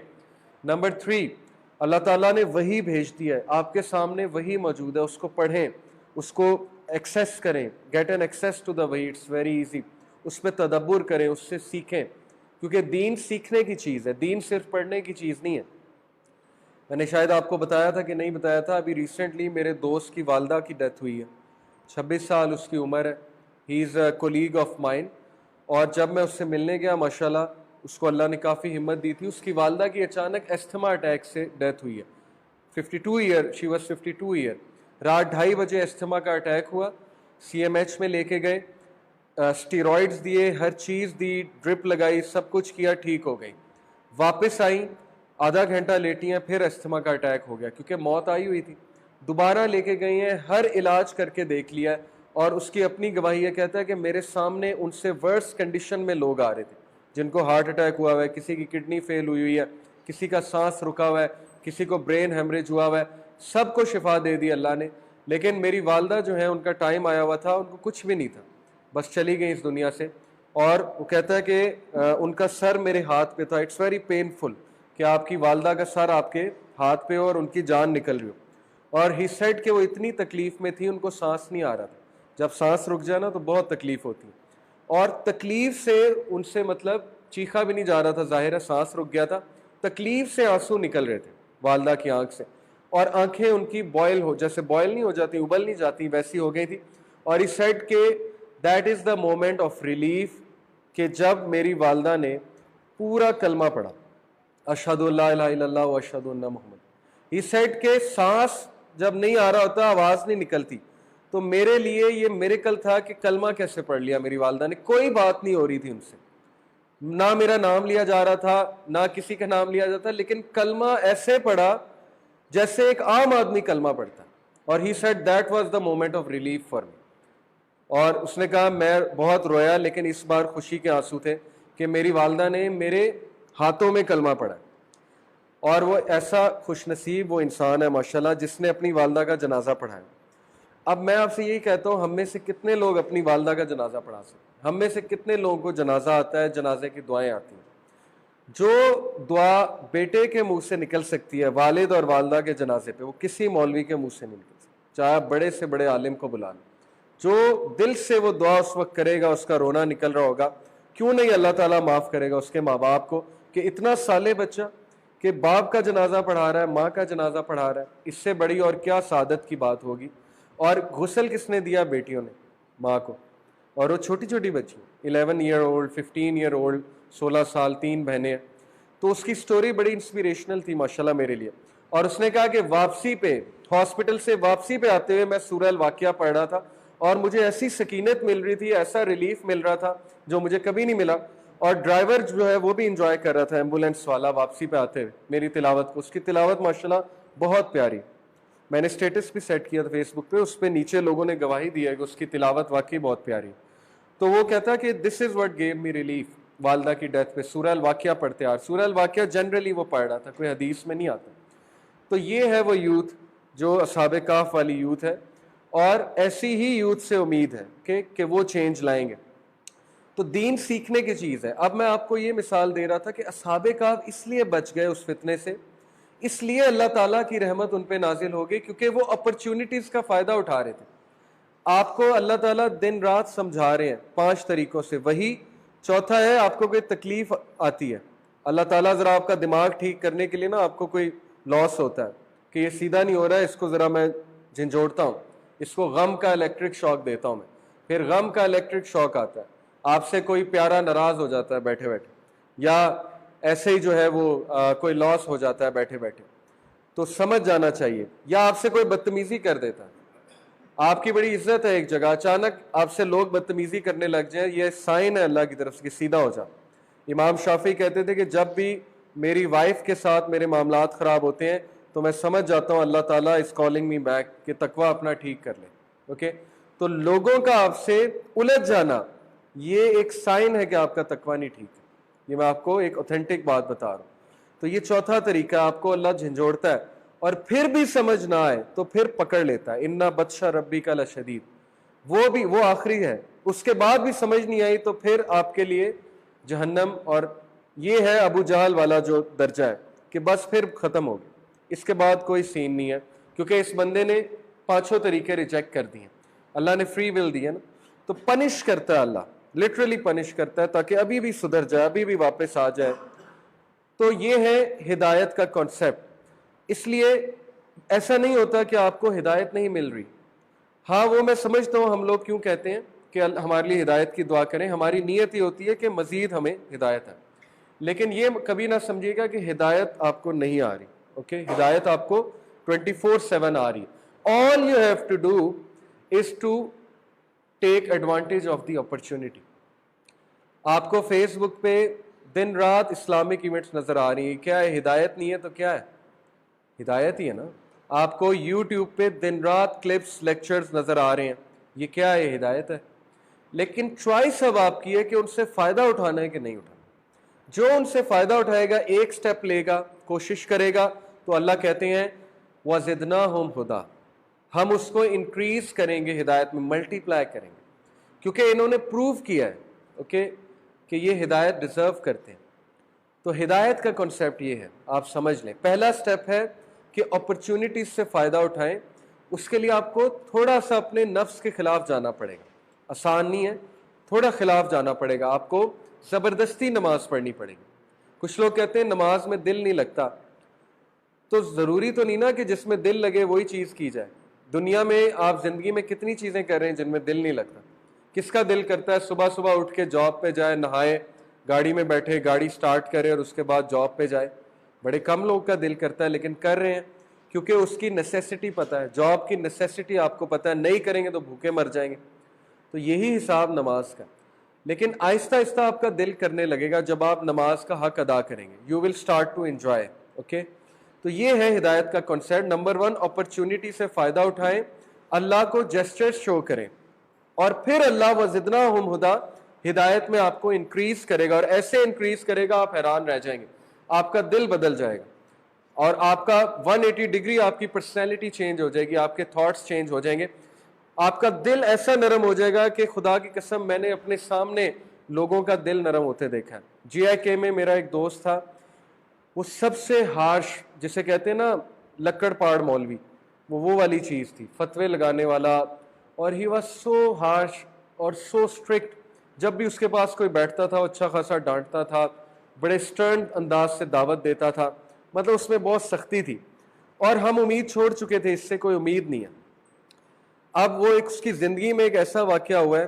نمبر 3, اللہ تعالیٰ نے وحی بھیج دی ہے, آپ کے سامنے وحی موجود ہے, اس کو پڑھیں, اس کو ایکسیس کریں, get an access to the وحی, اٹس ویری ایزی. اس پہ تدبر کریں, اس سے سیکھیں, کیونکہ دین سیکھنے کی چیز ہے, دین صرف پڑھنے کی چیز نہیں ہے. میں نے شاید آپ کو بتایا تھا کہ نہیں بتایا تھا, ابھی ریسنٹلی میرے دوست کی والدہ کی ڈیتھ ہوئی ہے, 26 سال اس کی عمر ہے. ہی از اے کولیگ آف مائن, اور جب میں اس سے ملنے گیا ماشاءاللہ اس کو اللہ نے کافی ہمت دی تھی. اس کی والدہ کی اچانک ایستھما اٹیک سے ڈیتھ ہوئی ہے. 52 ایئر, شی واز 52 ایئر. رات 2:30 بجے ایستھما کا اٹیک ہوا, سی ایم ایچ میں لے کے گئے, اسٹیرائڈز دیے, ہر چیز دی, ڈرپ لگائی, سب کچھ کیا, ٹھیک ہو گئی. واپس آئی, آدھا گھنٹہ لیٹی ہیں, پھر ایستھما کا اٹیک ہو گیا کیونکہ موت آئی ہوئی تھی. دوبارہ لے کے گئی ہیں, ہر علاج کر کے دیکھ لیا, اور اس کی اپنی گواہی یہ کہتا ہے کہ میرے سامنے ان سے ورس کنڈیشن میں لوگ آ رہے تھے, جن کو ہارٹ اٹیک ہوا ہوا ہے, کسی کی کڈنی فیل ہوئی ہوئی ہے, کسی کا سانس رکا ہوا ہے, کسی کو برین ہیمریج ہوا ہوا ہے, سب کو شفا دے دی اللہ نے. لیکن میری والدہ جو ہے ان کا ٹائم آیا ہوا تھا, ان کو کچھ بھی نہیں تھا, بس چلی گئی اس دنیا سے. اور وہ کہتا ہے کہ ان کا سر میرے ہاتھ پہ تھا. اٹس ویری پینفل کہ آپ کی والدہ کا سر آپ کے ہاتھ پہ ہو اور ان کی جان نکل رہی ہو. اور ہی سیڈ کہ وہ اتنی تکلیف میں تھی, ان کو سانس نہیں آ رہا تھا. جب سانس رک جائے نا تو بہت تکلیف ہوتی ہے, اور تکلیف سے ان سے مطلب چیخا بھی نہیں جا رہا تھا, ظاہر ہے سانس رک گیا تھا, تکلیف سے آنسو نکل رہے تھے والدہ کی آنکھ سے, اور آنکھیں ان کی بوائل ہو, جیسے بوائل نہیں ہو جاتی, ابل نہیں جاتی, ویسی ہو گئی تھی. اور ہی سیڈ کہ that is the moment of relief, کہ جب میری والدہ نے پورا کلمہ پڑھا, اشہد ان لا الہ الا اللہ و اشہد ان محمد. ہی سیڈ کہ سانس جب نہیں آ رہا ہوتا, آواز نہیں نکلتی, تو میرے لیے یہ میریکل تھا کہ کلمہ کیسے پڑھ لیا میری والدہ نے. کوئی بات نہیں ہو رہی تھی ان سے, نہ میرا نام لیا جا رہا تھا, نہ کسی کا نام لیا جاتا, لیکن کلمہ ایسے پڑھا جیسے ایک عام آدمی کلمہ پڑھتا. اور he said that was the moment of relief for me. اور اس نے کہا میں بہت رویا, لیکن اس بار خوشی کے آنسو تھے کہ میری والدہ نے میرے ہاتھوں میں کلمہ پڑھا. اور وہ ایسا خوش نصیب وہ انسان ہے ماشاءاللہ جس نے اپنی والدہ کا جنازہ پڑھایا. اب میں آپ سے یہی کہتا ہوں, ہم میں سے کتنے لوگ اپنی والدہ کا جنازہ پڑھا سکتے ہیں؟ ہم میں سے کتنے لوگوں کو جنازہ آتا ہے, جنازے کی دعائیں آتی ہیں؟ جو دعا بیٹے کے منہ سے نکل سکتی ہے والد اور والدہ کے جنازے پہ, وہ کسی مولوی کے منہ سے نہیں نکل سکتی, چاہے آپ بڑے سے بڑے عالم کو بلا لیں. جو دل سے وہ دعا اس وقت کرے گا اس کا رونا نکل رہا ہوگا. کیوں نہیں اللہ تعالیٰ معاف کرے گا اس کے ماں باپ کو کہ اتنا صالح بچہ کہ باپ کا جنازہ پڑھا رہا ہے, ماں کا جنازہ پڑھا رہا ہے, اس سے بڑی اور کیا سعادت کی بات ہوگی. اور غسل کس نے دیا؟ بیٹیوں نے, ماں کو. اور وہ چھوٹی چھوٹی بچی 11 ایئر اولڈ, 15 ایئر اولڈ, 16 سال, 3 بہنیں. تو اس کی سٹوری بڑی انسپیریشنل تھی ماشاءاللہ میرے لیے. اور اس نے کہا کہ واپسی پہ, ہاسپٹل سے واپسی پہ آتے ہوئے میں سورہ الواقعہ پڑھ رہا تھا اور مجھے ایسی سکینت مل رہی تھی, ایسا ریلیف مل رہا تھا جو مجھے کبھی نہیں ملا. اور ڈرائیور جو ہے وہ بھی انجوائے کر رہا تھا, ایمبولینس والا, واپسی پہ آتے ہوئے میری تلاوت کو. اس کی تلاوت ماشاءاللہ بہت پیاری. میں نے اسٹیٹس بھی سیٹ کیا تھا فیس بک پہ, اس پہ نیچے لوگوں نے گواہی دی ہے کہ اس کی تلاوت واقعی بہت پیاری. تو وہ کہتا کہ this is what gave me relief. والدہ کی ڈیتھ پہ سورہ الواقعہ پڑھتے آ, سورہ الواقعہ جنرلی وہ پڑھ رہا تھا, کوئی حدیث میں نہیں آتا. تو یہ ہے وہ یوتھ جو اصحاب کہف والی یوتھ ہے, اور ایسی ہی یوتھ سے امید ہے کہ وہ چینج لائیں گے. تو دین سیکھنے کی چیز ہے. اب میں آپ کو یہ مثال دے رہا تھا کہ اصحاب کہف اس لیے بچ گئے اس فتنے سے, اس لیے اللہ تعالیٰ کی رحمت ان پہ نازل ہو گئی کیونکہ وہ اپرچونٹیز کا فائدہ اٹھا رہے تھے. آپ کو اللہ تعالیٰ دن رات سمجھا رہے ہیں 5 طریقوں سے. وہی چوتھا ہے, آپ کو کوئی تکلیف آتی ہے, اللہ تعالیٰ ذرا آپ کا دماغ ٹھیک کرنے کے لیے نا آپ کو کوئی لاس ہوتا ہے کہ یہ سیدھا نہیں ہو رہا ہے, اس کو ذرا میں جھنجھوڑتا ہوں, اس کو غم کا الیکٹرک شاک دیتا ہوں میں. پھر غم کا الیکٹرک شاک آتا ہے, آپ سے کوئی پیارا ناراض ہو جاتا ہے بیٹھے بیٹھے, یا ایسے ہی جو ہے وہ کوئی لاس ہو جاتا ہے بیٹھے بیٹھے, تو سمجھ جانا چاہیے. یا آپ سے کوئی بدتمیزی کر دیتا ہے, آپ کی بڑی عزت ہے ایک جگہ, اچانک آپ سے لوگ بدتمیزی کرنے لگ جائیں, یہ سائن ہے اللہ کی طرف سے کہ سیدھا ہو جا. امام شافعی کہتے تھے کہ جب بھی میری وائف کے ساتھ میرے معاملات خراب ہوتے ہیں تو میں سمجھ جاتا ہوں اللہ تعالیٰ از کالنگ می بیک, کہ تقویٰ اپنا ٹھیک کر لے. اوکے, تو لوگوں کا آپ سے الجھ جانا یہ ایک سائن ہے کہ آپ کا تقویٰ نہیں ٹھیک ہے. یہ میں آپ کو ایک اوتھینٹک بات بتا رہا ہوں. تو یہ چوتھا طریقہ, آپ کو اللہ جھنجھوڑتا ہے اور پھر بھی سمجھ نہ آئے تو پھر پکڑ لیتا ہے. اِنَّ بَطْشَ رَبِّكَ لَشَدِيدٌ, وہ آخری ہے. اس کے بعد بھی سمجھ نہیں آئی تو پھر آپ کے لیے جہنم. اور یہ ہے ابو جہل والا جو درجہ ہے کہ بس پھر ختم ہو گیا, اس کے بعد کوئی سین نہیں ہے, کیونکہ اس بندے نے 5 طریقے ریجیکٹ کر دیے. اللہ نے فری ول دی ہے نا, تو پنش کرتا ہے اللہ, لٹرلی پنش کرتا ہے تاکہ ابھی بھی سدھر جائے, ابھی بھی واپس آ جائے. تو یہ ہے ہدایت کا کانسیپٹ. اس لیے ایسا نہیں ہوتا کہ آپ کو ہدایت نہیں مل رہی. ہاں وہ میں سمجھتا ہوں ہم لوگ کیوں کہتے ہیں کہ ہمارے لیے ہدایت کی دعا کریں, ہماری نیت یہ ہوتی ہے کہ مزید ہمیں ہدایت ہے. لیکن یہ کبھی نہ سمجھیے گا کہ ہدایت آپ کو نہیں آ رہی. اوکے, ہدایت آپ کو 24/7 آ رہی ہے. All you have to do is to take advantage of the opportunity. آپ کو فیس بک پہ دن رات اسلامک ایونٹس نظر آ رہی ہیں, کیا ہے ہدایت نہیں ہے تو کیا ہے؟ ہدایت ہی ہے نا. آپ کو یوٹیوب پہ دن رات کلپس لیکچرز نظر آ رہے ہیں, یہ کیا ہے؟ ہدایت ہے. لیکن چوائس اب آپ کی ہے کہ ان سے فائدہ اٹھانا ہے کہ نہیں اٹھانا. جو ان سے فائدہ اٹھائے گا, ایک سٹیپ لے گا, کوشش کرے گا, تو اللہ کہتے ہیں وَزِدْنَاهُمْ هُدًى, ہم اس کو انکریز کریں گے ہدایت میں, ملٹی پلائی کریں گے, کیونکہ انہوں نے پروو کیا ہے اوکے کہ یہ ہدایت ڈیزرو کرتے ہیں. تو ہدایت کا کنسیپٹ یہ ہے, آپ سمجھ لیں. پہلا سٹیپ ہے کہ اپرچونٹیز سے فائدہ اٹھائیں. اس کے لیے آپ کو تھوڑا سا اپنے نفس کے خلاف جانا پڑے گا. آسان نہیں ہے, تھوڑا خلاف جانا پڑے گا. آپ کو زبردستی نماز پڑھنی پڑے گی. کچھ لوگ کہتے ہیں نماز میں دل نہیں لگتا, تو ضروری تو نہیں نا کہ جس میں دل لگے وہی چیز کی جائے. دنیا میں آپ زندگی میں کتنی چیزیں کر رہے ہیں جن میں دل نہیں لگتا. کس کا دل کرتا ہے صبح صبح اٹھ کے جاب پہ جائے, نہائے, گاڑی میں بیٹھے, گاڑی سٹارٹ کرے اور اس کے بعد جاب پہ جائے؟ بڑے کم لوگ کا دل کرتا ہے, لیکن کر رہے ہیں کیونکہ اس کی نیسیسٹی پتہ ہے, جاب کی نیسیسٹی آپ کو پتہ ہے, نہیں کریں گے تو بھوکے مر جائیں گے. تو یہی حساب نماز کا. لیکن آہستہ آہستہ آپ کا دل کرنے لگے گا جب آپ نماز کا حق ادا کریں گے. You will start to enjoy. Okay, تو یہ ہے ہدایت کا کنسیپٹ. نمبر 1, اپرچونٹی سے فائدہ اٹھائیں, اللہ کو جسچر شو کریں, اور پھر اللہ وزدناہم ہدی, ہدایت میں آپ کو انکریز کرے گا. اور ایسے انکریز کرے گا آپ حیران رہ جائیں گے. آپ کا دل بدل جائے گا, اور آپ کا 180 ڈگری آپ کی پرسنالٹی چینج ہو جائے گی, آپ کے تھاٹس چینج ہو جائیں گے. آپ کا دل ایسا نرم ہو جائے گا کہ خدا کی قسم میں نے اپنے سامنے لوگوں کا دل نرم ہوتے دیکھا ہے. GIK میں میرا ایک دوست تھا, وہ سب سے ہارش, جسے کہتے ہیں نا لکڑ پاڑ مولوی, وہ والی چیز تھی, فتوے لگانے والا, اور ہی واز سو ہارش اور سو اسٹرکٹ. جب بھی اس کے پاس کوئی بیٹھتا تھا وہ اچھا خاصا ڈانٹتا تھا, بڑے سٹرن انداز سے دعوت دیتا تھا, مطلب اس میں بہت سختی تھی, اور ہم امید چھوڑ چکے تھے, اس سے کوئی امید نہیں ہے. اب وہ اس کی زندگی میں ایک ایسا واقعہ ہوا ہے,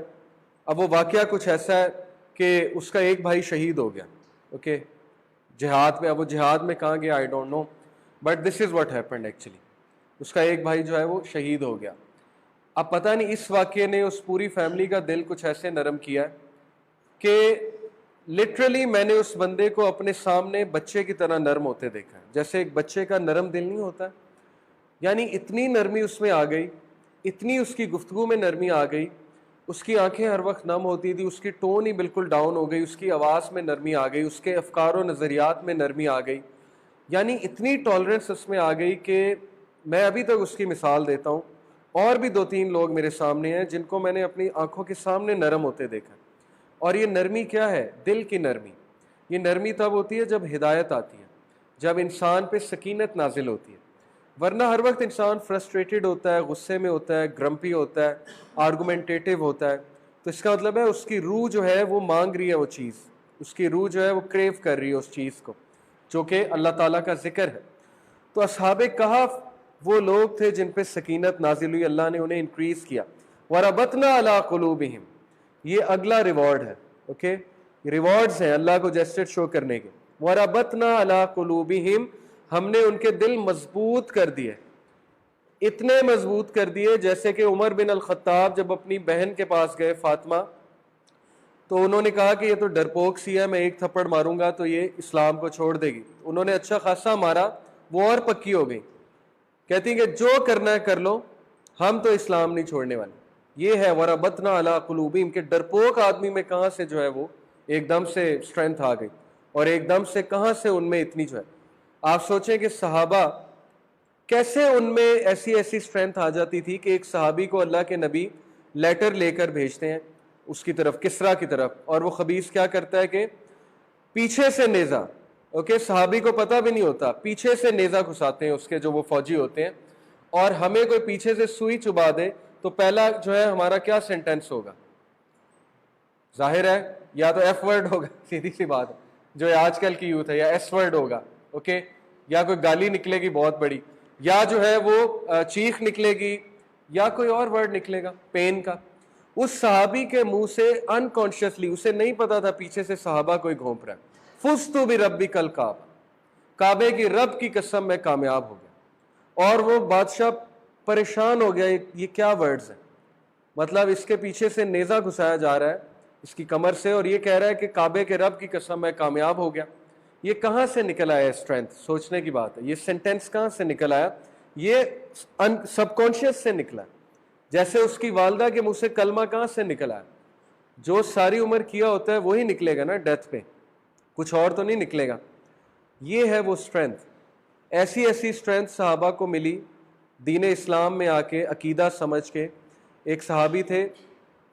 اب وہ واقعہ کچھ ایسا ہے کہ اس کا ایک بھائی شہید ہو گیا, اوکے, جہاد پہ. اب وہ جہاد میں کہاں گیا I don't know, but this is what happened actually. اس کا ایک بھائی جو ہے وہ شہید ہو گیا. اب پتہ نہیں اس واقعے نے اس پوری فیملی کا دل کچھ ایسے نرم کیا کہ لٹرلی میں نے اس بندے کو اپنے سامنے بچے کی طرح نرم ہوتے دیکھا ہے, جیسے ایک بچے کا نرم دل نہیں ہوتا, یعنی اتنی نرمی اس میں آ گئی, اتنی اس کی گفتگو میں نرمی آ گئی, اس کی آنکھیں ہر وقت نم ہوتی تھی, اس کی ٹون ہی بالکل ڈاؤن ہو گئی, اس کی آواز میں نرمی آ گئی, اس کے افکار و نظریات میں نرمی آ گئی, یعنی اتنی ٹالرنس اس میں آ گئی کہ میں ابھی تک اس کی مثال دیتا ہوں. اور بھی 2-3 لوگ میرے سامنے ہیں جن کو میں نے اپنی آنکھوں کے سامنے نرم ہوتے دیکھا. اور یہ نرمی کیا ہے؟ دل کی نرمی. یہ نرمی تب ہوتی ہے جب ہدایت آتی ہے, جب انسان پہ سکینت نازل ہوتی ہے. ورنہ ہر وقت انسان فرسٹریٹڈ ہوتا ہے, غصے میں ہوتا ہے, گرمپی ہوتا ہے, آرگومنٹیٹیو ہوتا ہے. تو اس کا مطلب ہے اس کی روح جو ہے وہ مانگ رہی ہے وہ چیز, اس کی روح جو ہے وہ کریو کر رہی ہے اس چیز کو, جو کہ اللہ تعالیٰ کا ذکر ہے. تو اصحاب کہف وہ لوگ تھے جن پہ سکینت نازل ہوئی, اللہ نے انہیں انکریز کیا. وَرَبَطْنَا عَلَىٰ قُلُوبِهِمْ, یہ اگلا ریوارڈ ہے, اوکے, ریوارڈز ہیں اللہ کو جسٹس شو کرنے کے. وَرَبَطْنَا عَلَىٰ قُلُوبِهِمْ, ہم نے ان کے دل مضبوط کر دیے, اتنے مضبوط کر دیے جیسے کہ عمر بن الخطاب جب اپنی بہن کے پاس گئے فاطمہ, تو انہوں نے کہا کہ یہ تو ڈرپوک سی ہے, میں ایک تھپڑ ماروں گا تو یہ اسلام کو چھوڑ دے گی. انہوں نے اچھا خاصا مارا, وہ اور پکی ہو گئی, کہتی ہیں کہ جو کرنا ہے کر لو, ہم تو اسلام نہیں چھوڑنے والے. یہ ہے وَرَبَطْنَا عَلَىٰ قُلُوبِهِمْ کہ ڈرپوک آدمی میں کہاں سے جو ہے وہ ایک دم سے اسٹرینتھ آ گئی, اور ایک دم سے کہاں سے ان میں اتنی جو ہے. آپ سوچیں کہ صحابہ کیسے ان میں ایسی ایسی اسٹرینتھ آ جاتی تھی کہ ایک صحابی کو اللہ کے نبی لیٹر لے کر بھیجتے ہیں اس کی طرف, کسرا کی طرف, اور وہ خبیث کیا کرتا ہے کہ پیچھے سے نیزہ, اوکے, صحابی کو پتہ بھی نہیں ہوتا, پیچھے سے نیزہ گھساتے ہیں اس کے جو وہ فوجی ہوتے ہیں, اور ہمیں کوئی پیچھے سے سوئی چبا دے تو پہلا جو ہے ہمارا کیا سینٹینس ہوگا؟ ظاہر ہے یا تو ایف ورڈ ہوگا, سیدھی سی بات ہے, جو آج کل کی یوتھ ہے, یا ایس ورڈ ہوگا, اوکے, یا کوئی گالی نکلے گی بہت بڑی, یا جو ہے وہ چیخ نکلے گی, یا کوئی اور ورڈ نکلے گا پین کا. اس صحابی کے منہ سے انکانشیسلی, اسے نہیں پتا تھا پیچھے سے صحابہ کوئی گھونپ رہا ہے, فزت بربک الکعبہ, کعبے کی رب کی قسم میں کامیاب ہو گیا. اور وہ بادشاہ پریشان ہو گیا, یہ کیا ورڈز ہیں, مطلب اس کے پیچھے سے نیزہ گھسایا جا رہا ہے اس کی کمر سے, اور یہ کہہ رہا ہے کہ کعبے کے رب کی قسم میں کامیاب ہو گیا. یہ کہاں سے نکل آیا اسٹرینتھ؟ سوچنے کی بات ہے, یہ سینٹینس کہاں سے نکل آیا؟ یہ سب کانشیس سے نکلا, جیسے اس کی والدہ کے منہ سے کلمہ کہاں سے نکل آیا؟ جو ساری عمر کیا ہوتا ہے وہی نکلے گا نا ڈیتھ پہ, کچھ اور تو نہیں نکلے گا. یہ ہے وہ اسٹرینتھ. ایسی ایسی اسٹرینتھ صحابہ کو ملی دین اسلام میں آ کے, عقیدہ سمجھ کے. ایک صحابی تھے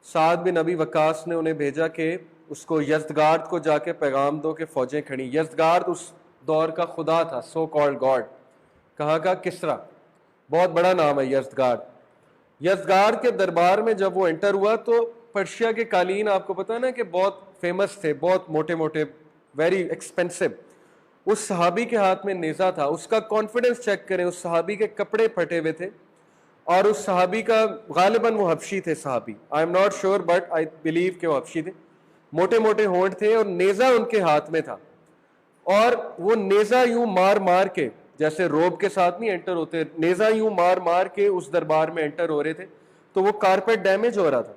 سعد بن ابی وقاص نے انہیں بھیجا کہ اس کو یزدگارد کو جا کے پیغام دو کہ فوجیں کھڑی. یزدگارد اس دور کا خدا تھا, سو کالڈ گاڈ. کہاں کا؟ کسرا, بہت بڑا نام ہے یزدگارد. یزدگارد کے دربار میں جب وہ انٹر ہوا تو پرشیا کے قالین آپ کو پتا ہے نا کہ بہت فیمس تھے, بہت موٹے موٹے, ویری ایکسپینسو. اس صحابی کے ہاتھ میں نیزہ تھا, اس کا کانفیڈنس چیک کریں, اس صحابی کے کپڑے پھٹے ہوئے تھے, اور اس صحابی کا غالباً وہ حبشی تھے صحابی, I am not sure but I believe کہ وہ حبشی تھے. موٹے موٹے ہونٹ تھے اور نیزہ ان کے ہاتھ میں تھا, اور وہ نیزہ یوں مار مار کے, جیسے روب کے ساتھ نہیں انٹر ہوتے, نیزہ یوں مار مار کے اس دربار میں انٹر ہو رہے تھے. تو وہ کارپیٹ ڈیمیج ہو رہا تھا,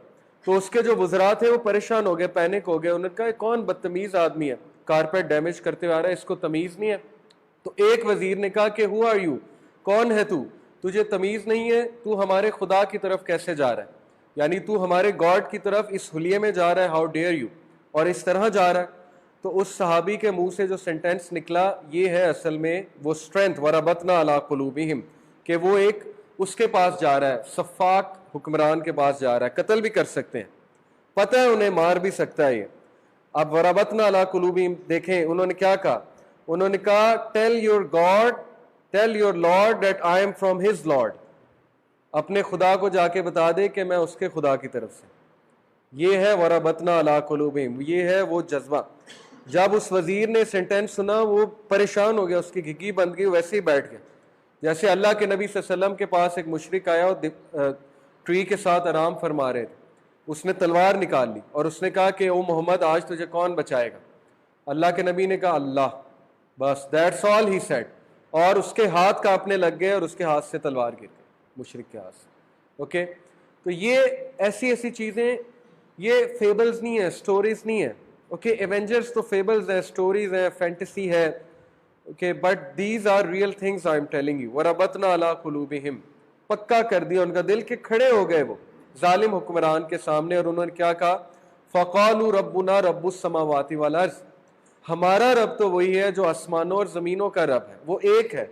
تو اس کے جو وزراء تھے وہ پریشان ہو گئے, پینک ہو گئے. انہوں نے کہا کون بدتمیز آدمی ہے, کارپیٹ ڈیمیج کرتے آ رہا ہے, اس کو تمیز نہیں ہے. تو ایک وزیر نے کہا کہ ہو آر یو, کون ہے تو, تجھے تمیز نہیں ہے, تو ہمارے خدا کی طرف کیسے جا رہا ہے, یعنی تو ہمارے گاڈ کی طرف اس حلیے میں جا رہا ہے, ہاؤ ڈیئر یو, اور اس طرح جا رہا ہے. تو اس صحابی کے منہ سے جو سینٹینس نکلا یہ ہے اصل میں وہ اسٹرینتھ, وَرَبَطْنَا عَلَىٰ قُلُوبِهِمْ, کہ وہ ایک اس کے پاس جا رہا ہے, سفاک حکمران کے پاس جا رہا ہے, قتل بھی کر سکتے ہیں, پتہ ہے انہیں مار بھی سکتا ہے یہ. اب وَرَبَطْنَا عَلَىٰ قُلُوبِهِمْ دیکھیں انہوں نے کیا کہا, انہوں نے کہا tell your God, tell your Lord that I am from his Lord. اپنے خدا کو جا کے بتا دے کہ میں اس کے خدا کی طرف سے. یہ ہے وَرَبَطْنَا عَلَىٰ قُلُوبِهِمْ, یہ ہے وہ جذبہ. جب اس وزیر نے سینٹینس سنا وہ پریشان ہو گیا, اس کی گھگی بند گئی, ویسے ہی بیٹھ گیا. جیسے اللہ کے نبی صلی اللہ علیہ وسلم کے پاس ایک مشرک آیا اور ٹری کے ساتھ آرام فرما رہے تھے, اس نے تلوار نکال لی اور اس نے کہا کہ او محمد آج تجھے کون بچائے گا؟ اللہ کے نبی نے کہا اللہ, بس دیٹس آل ہی سیڈ, اور اس کے ہاتھ کانپنے لگ گئے اور اس کے ہاتھ سے تلوار گر گئی, مشرک کے ہاتھ سے. اوکے, تو یہ ایسی ایسی چیزیں, یہ فیبلز نہیں ہیں, سٹوریز نہیں ہیں. اوکے, ایونجرز تو فیبلز ہیں, سٹوریز ہیں, فینٹیسی ہے. Okay, but these are real things I am telling you. وَرَبَطْنَا عَلَىٰ قُلُوبِهِمْ, پکا کر دیا ان کا دل, کہ کھڑے ہو گئے وہ ظالم حکمران کے سامنے, اور انہوں نے کیا کہا؟ فَقَالُوا رَبُّنَا رَبُّ السَّمَاوَاتِ وَالْأَرْضِ, ہمارا رب تو وہی ہے جو آسمانوں اور زمینوں کا رب ہے, وہ ایک ہے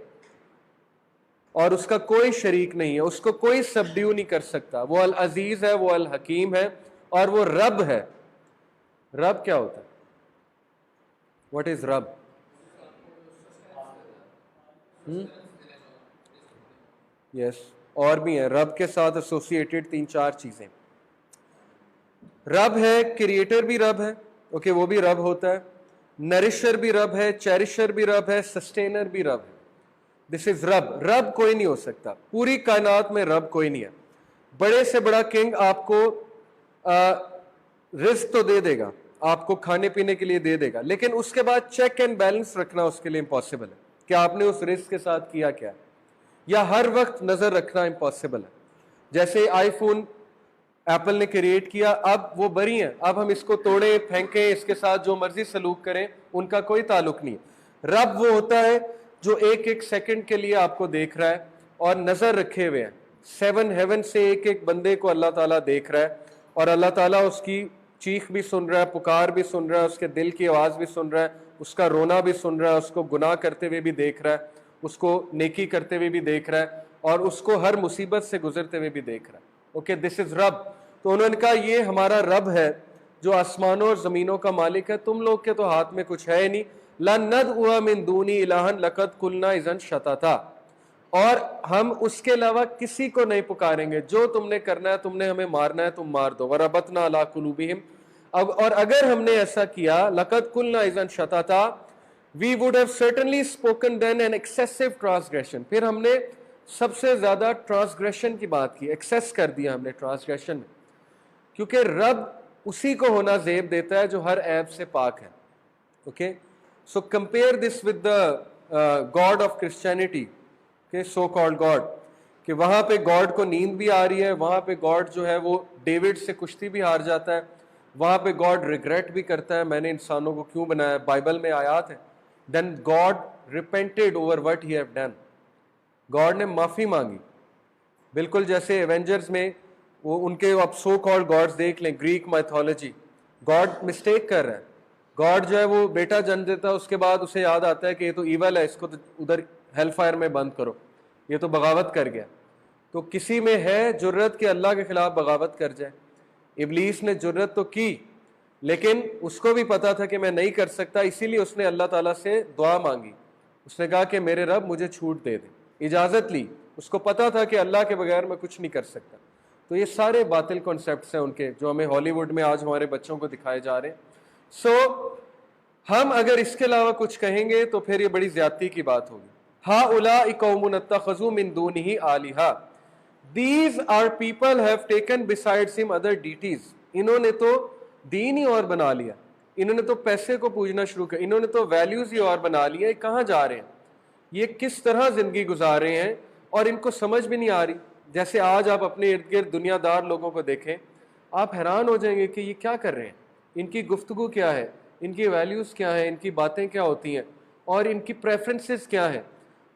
اور اس کا کوئی شریک نہیں ہے, اس کو کوئی سبڈیو نہیں کر سکتا. وہ العزیز ہے, وہ الحکیم ہے, اور وہ رب ہے. رب کیا ہوتا ہے؟ واٹ از رب؟ یس, اور بھی ہیں رب کے ساتھ ایسوسیٹیڈ 3-4 چیزیں. رب ہے, کریٹر بھی رب ہے, اوکے, وہ بھی رب ہوتا ہے. نرشر بھی رب ہے, چیریشر بھی رب ہے, سسٹینر بھی رب ہے. دس از رب. رب کوئی نہیں ہو سکتا, پوری کائنات میں رب کوئی نہیں ہے. بڑے سے بڑا کنگ آپ کو رزق تو دے دے گا, آپ کو کھانے پینے کے لیے دے دے گا, لیکن اس کے بعد چیک اینڈ بیلنس رکھنا اس کے لیے امپاسبل ہے کہ آپ نے اس رزق کے ساتھ کیا کیا, یا ہر وقت نظر رکھنا امپاسبل ہے. جیسے آئی فون ایپل نے کریٹ کیا, اب وہ بری ہیں, اب ہم اس کو توڑیں پھینکیں, اس کے ساتھ جو مرضی سلوک کریں, ان کا کوئی تعلق نہیں. رب وہ ہوتا ہے جو ایک ایک سیکنڈ کے لیے آپ کو دیکھ رہا ہے اور نظر رکھے ہوئے ہیں. 7 ہیون سے ایک ایک بندے کو اللہ تعالیٰ دیکھ رہا ہے, اور اللہ تعالیٰ اس کی چیخ بھی سن رہا ہے, پکار بھی سن رہا ہے, اس کے دل کی آواز بھی سن رہا ہے, اس کا رونا بھی سن رہا ہے, اس کو گناہ کرتے ہوئے بھی دیکھ رہا ہے, اس کو نیکی کرتے ہوئے بھی دیکھ رہا ہے, اور اس کو ہر مصیبت سے گزرتے ہوئے بھی دیکھ رہا ہے. اوکے, دس از رب. تو انہوں نے کہا یہ ہمارا رب ہے جو آسمانوں اور زمینوں کا مالک ہے, تم لوگ کے تو ہاتھ میں کچھ ہے نہیں. لَنَدْعُوَ مِن دُونِهِ إِلَٰهًا لَقَدْ قُلْنَا إِذًا شَطَطًا, اور ہم اس کے علاوہ کسی کو نہیں پکاریں گے, جو تم نے کرنا ہے, تم نے ہمیں مارنا ہے, تم مار دو. وَرَبَطْنَا عَلَىٰ قُلُوبِهِمْ, اب اور اگر ہم نے ایسا کیا, لَقَدْ قُلْنَا إِذًا شَطَطًا, we would have certainly spoken then an excessive transgression, پھر ہم نے سب سے زیادہ ٹرانسگریشن کی بات کی, ایکسیس کر دیا ہم نے ٹرانسگریشن میں, کیونکہ رب اسی کو ہونا زیب دیتا ہے جو ہر عیب سے پاک ہے. Okay, so compare this with the God of Christianity, کہ سو کالڈ گاڈ, کہ وہاں پہ گاڈ کو نیند بھی آ رہی ہے, وہاں پہ گاڈ جو ہے وہ ڈیوڈ سے کشتی بھی ہار جاتا ہے, وہاں پہ گاڈ ریگریٹ بھی کرتا ہے میں نے انسانوں کو کیوں بنایا, بائبل میں آیات ہیں. Then God repented over what he have done, God نے معافی مانگی. بالکل جیسے ایونجرز میں وہ ان کے اب سو کالڈ گاڈز دیکھ لیں, گریک مائتھولوجی, گاڈ مسٹیک کر رہا ہے. گاڈ جو ہے وہ بیٹا جنم دیتا ہے, اس کے بعد اسے یاد آتا ہے کہ یہ تو ایول ہے, اس کو تو ادھر ہیل فائر میں بند کرو, یہ تو بغاوت کر گیا. تو کسی میں ہے جرت کہ اللہ کے خلاف بغاوت کر جائے. ابلیس نے جرت تو کی, لیکن اس کو بھی پتا تھا کہ میں نہیں کر سکتا, اسی لیے اس نے اللہ تعالیٰ سے دعا مانگی. اس نے کہا کہ میرے رب مجھے چھوٹ دے دے, اجازت لی. اس کو پتا تھا کہ اللہ کے بغیر میں کچھ نہیں کر سکتا. تو یہ سارے باطل کانسیپٹس ہیں ان کے, جو ہمیں ہالی ووڈ میں آج ہمارے بچوں کو دکھائے جا رہے ہیں. سو ہم اگر اس کے علاوہ کچھ کہیں گے تو پھر یہ بڑی زیادتی کی بات ہوگی. هَؤُلَاءِ قَوْمٌ اتَّخَذُوا مِن دُونِهِ آلِهَةً, these are people have taken besides him other deities. انہوں نے تو دین ہی اور بنا لیا, انہوں نے تو پیسے کو پوجنا شروع کیا, انہوں نے تو ویلیوز ہی اور بنا لیا. یہ کہاں جا رہے ہیں, یہ کس طرح زندگی گزار رہے ہیں, اور ان کو سمجھ بھی نہیں آ رہی. جیسے آج آپ اپنے ارد گرد دنیا دار لوگوں کو دیکھیں, آپ حیران ہو جائیں گے کہ یہ کیا کر رہے ہیں, ان کی گفتگو کیا ہے, ان کی ویلیوز کیا ہیں, ان کی باتیں کیا ہوتی ہیں, اور ان کی پریفرنسز کیا ہیں,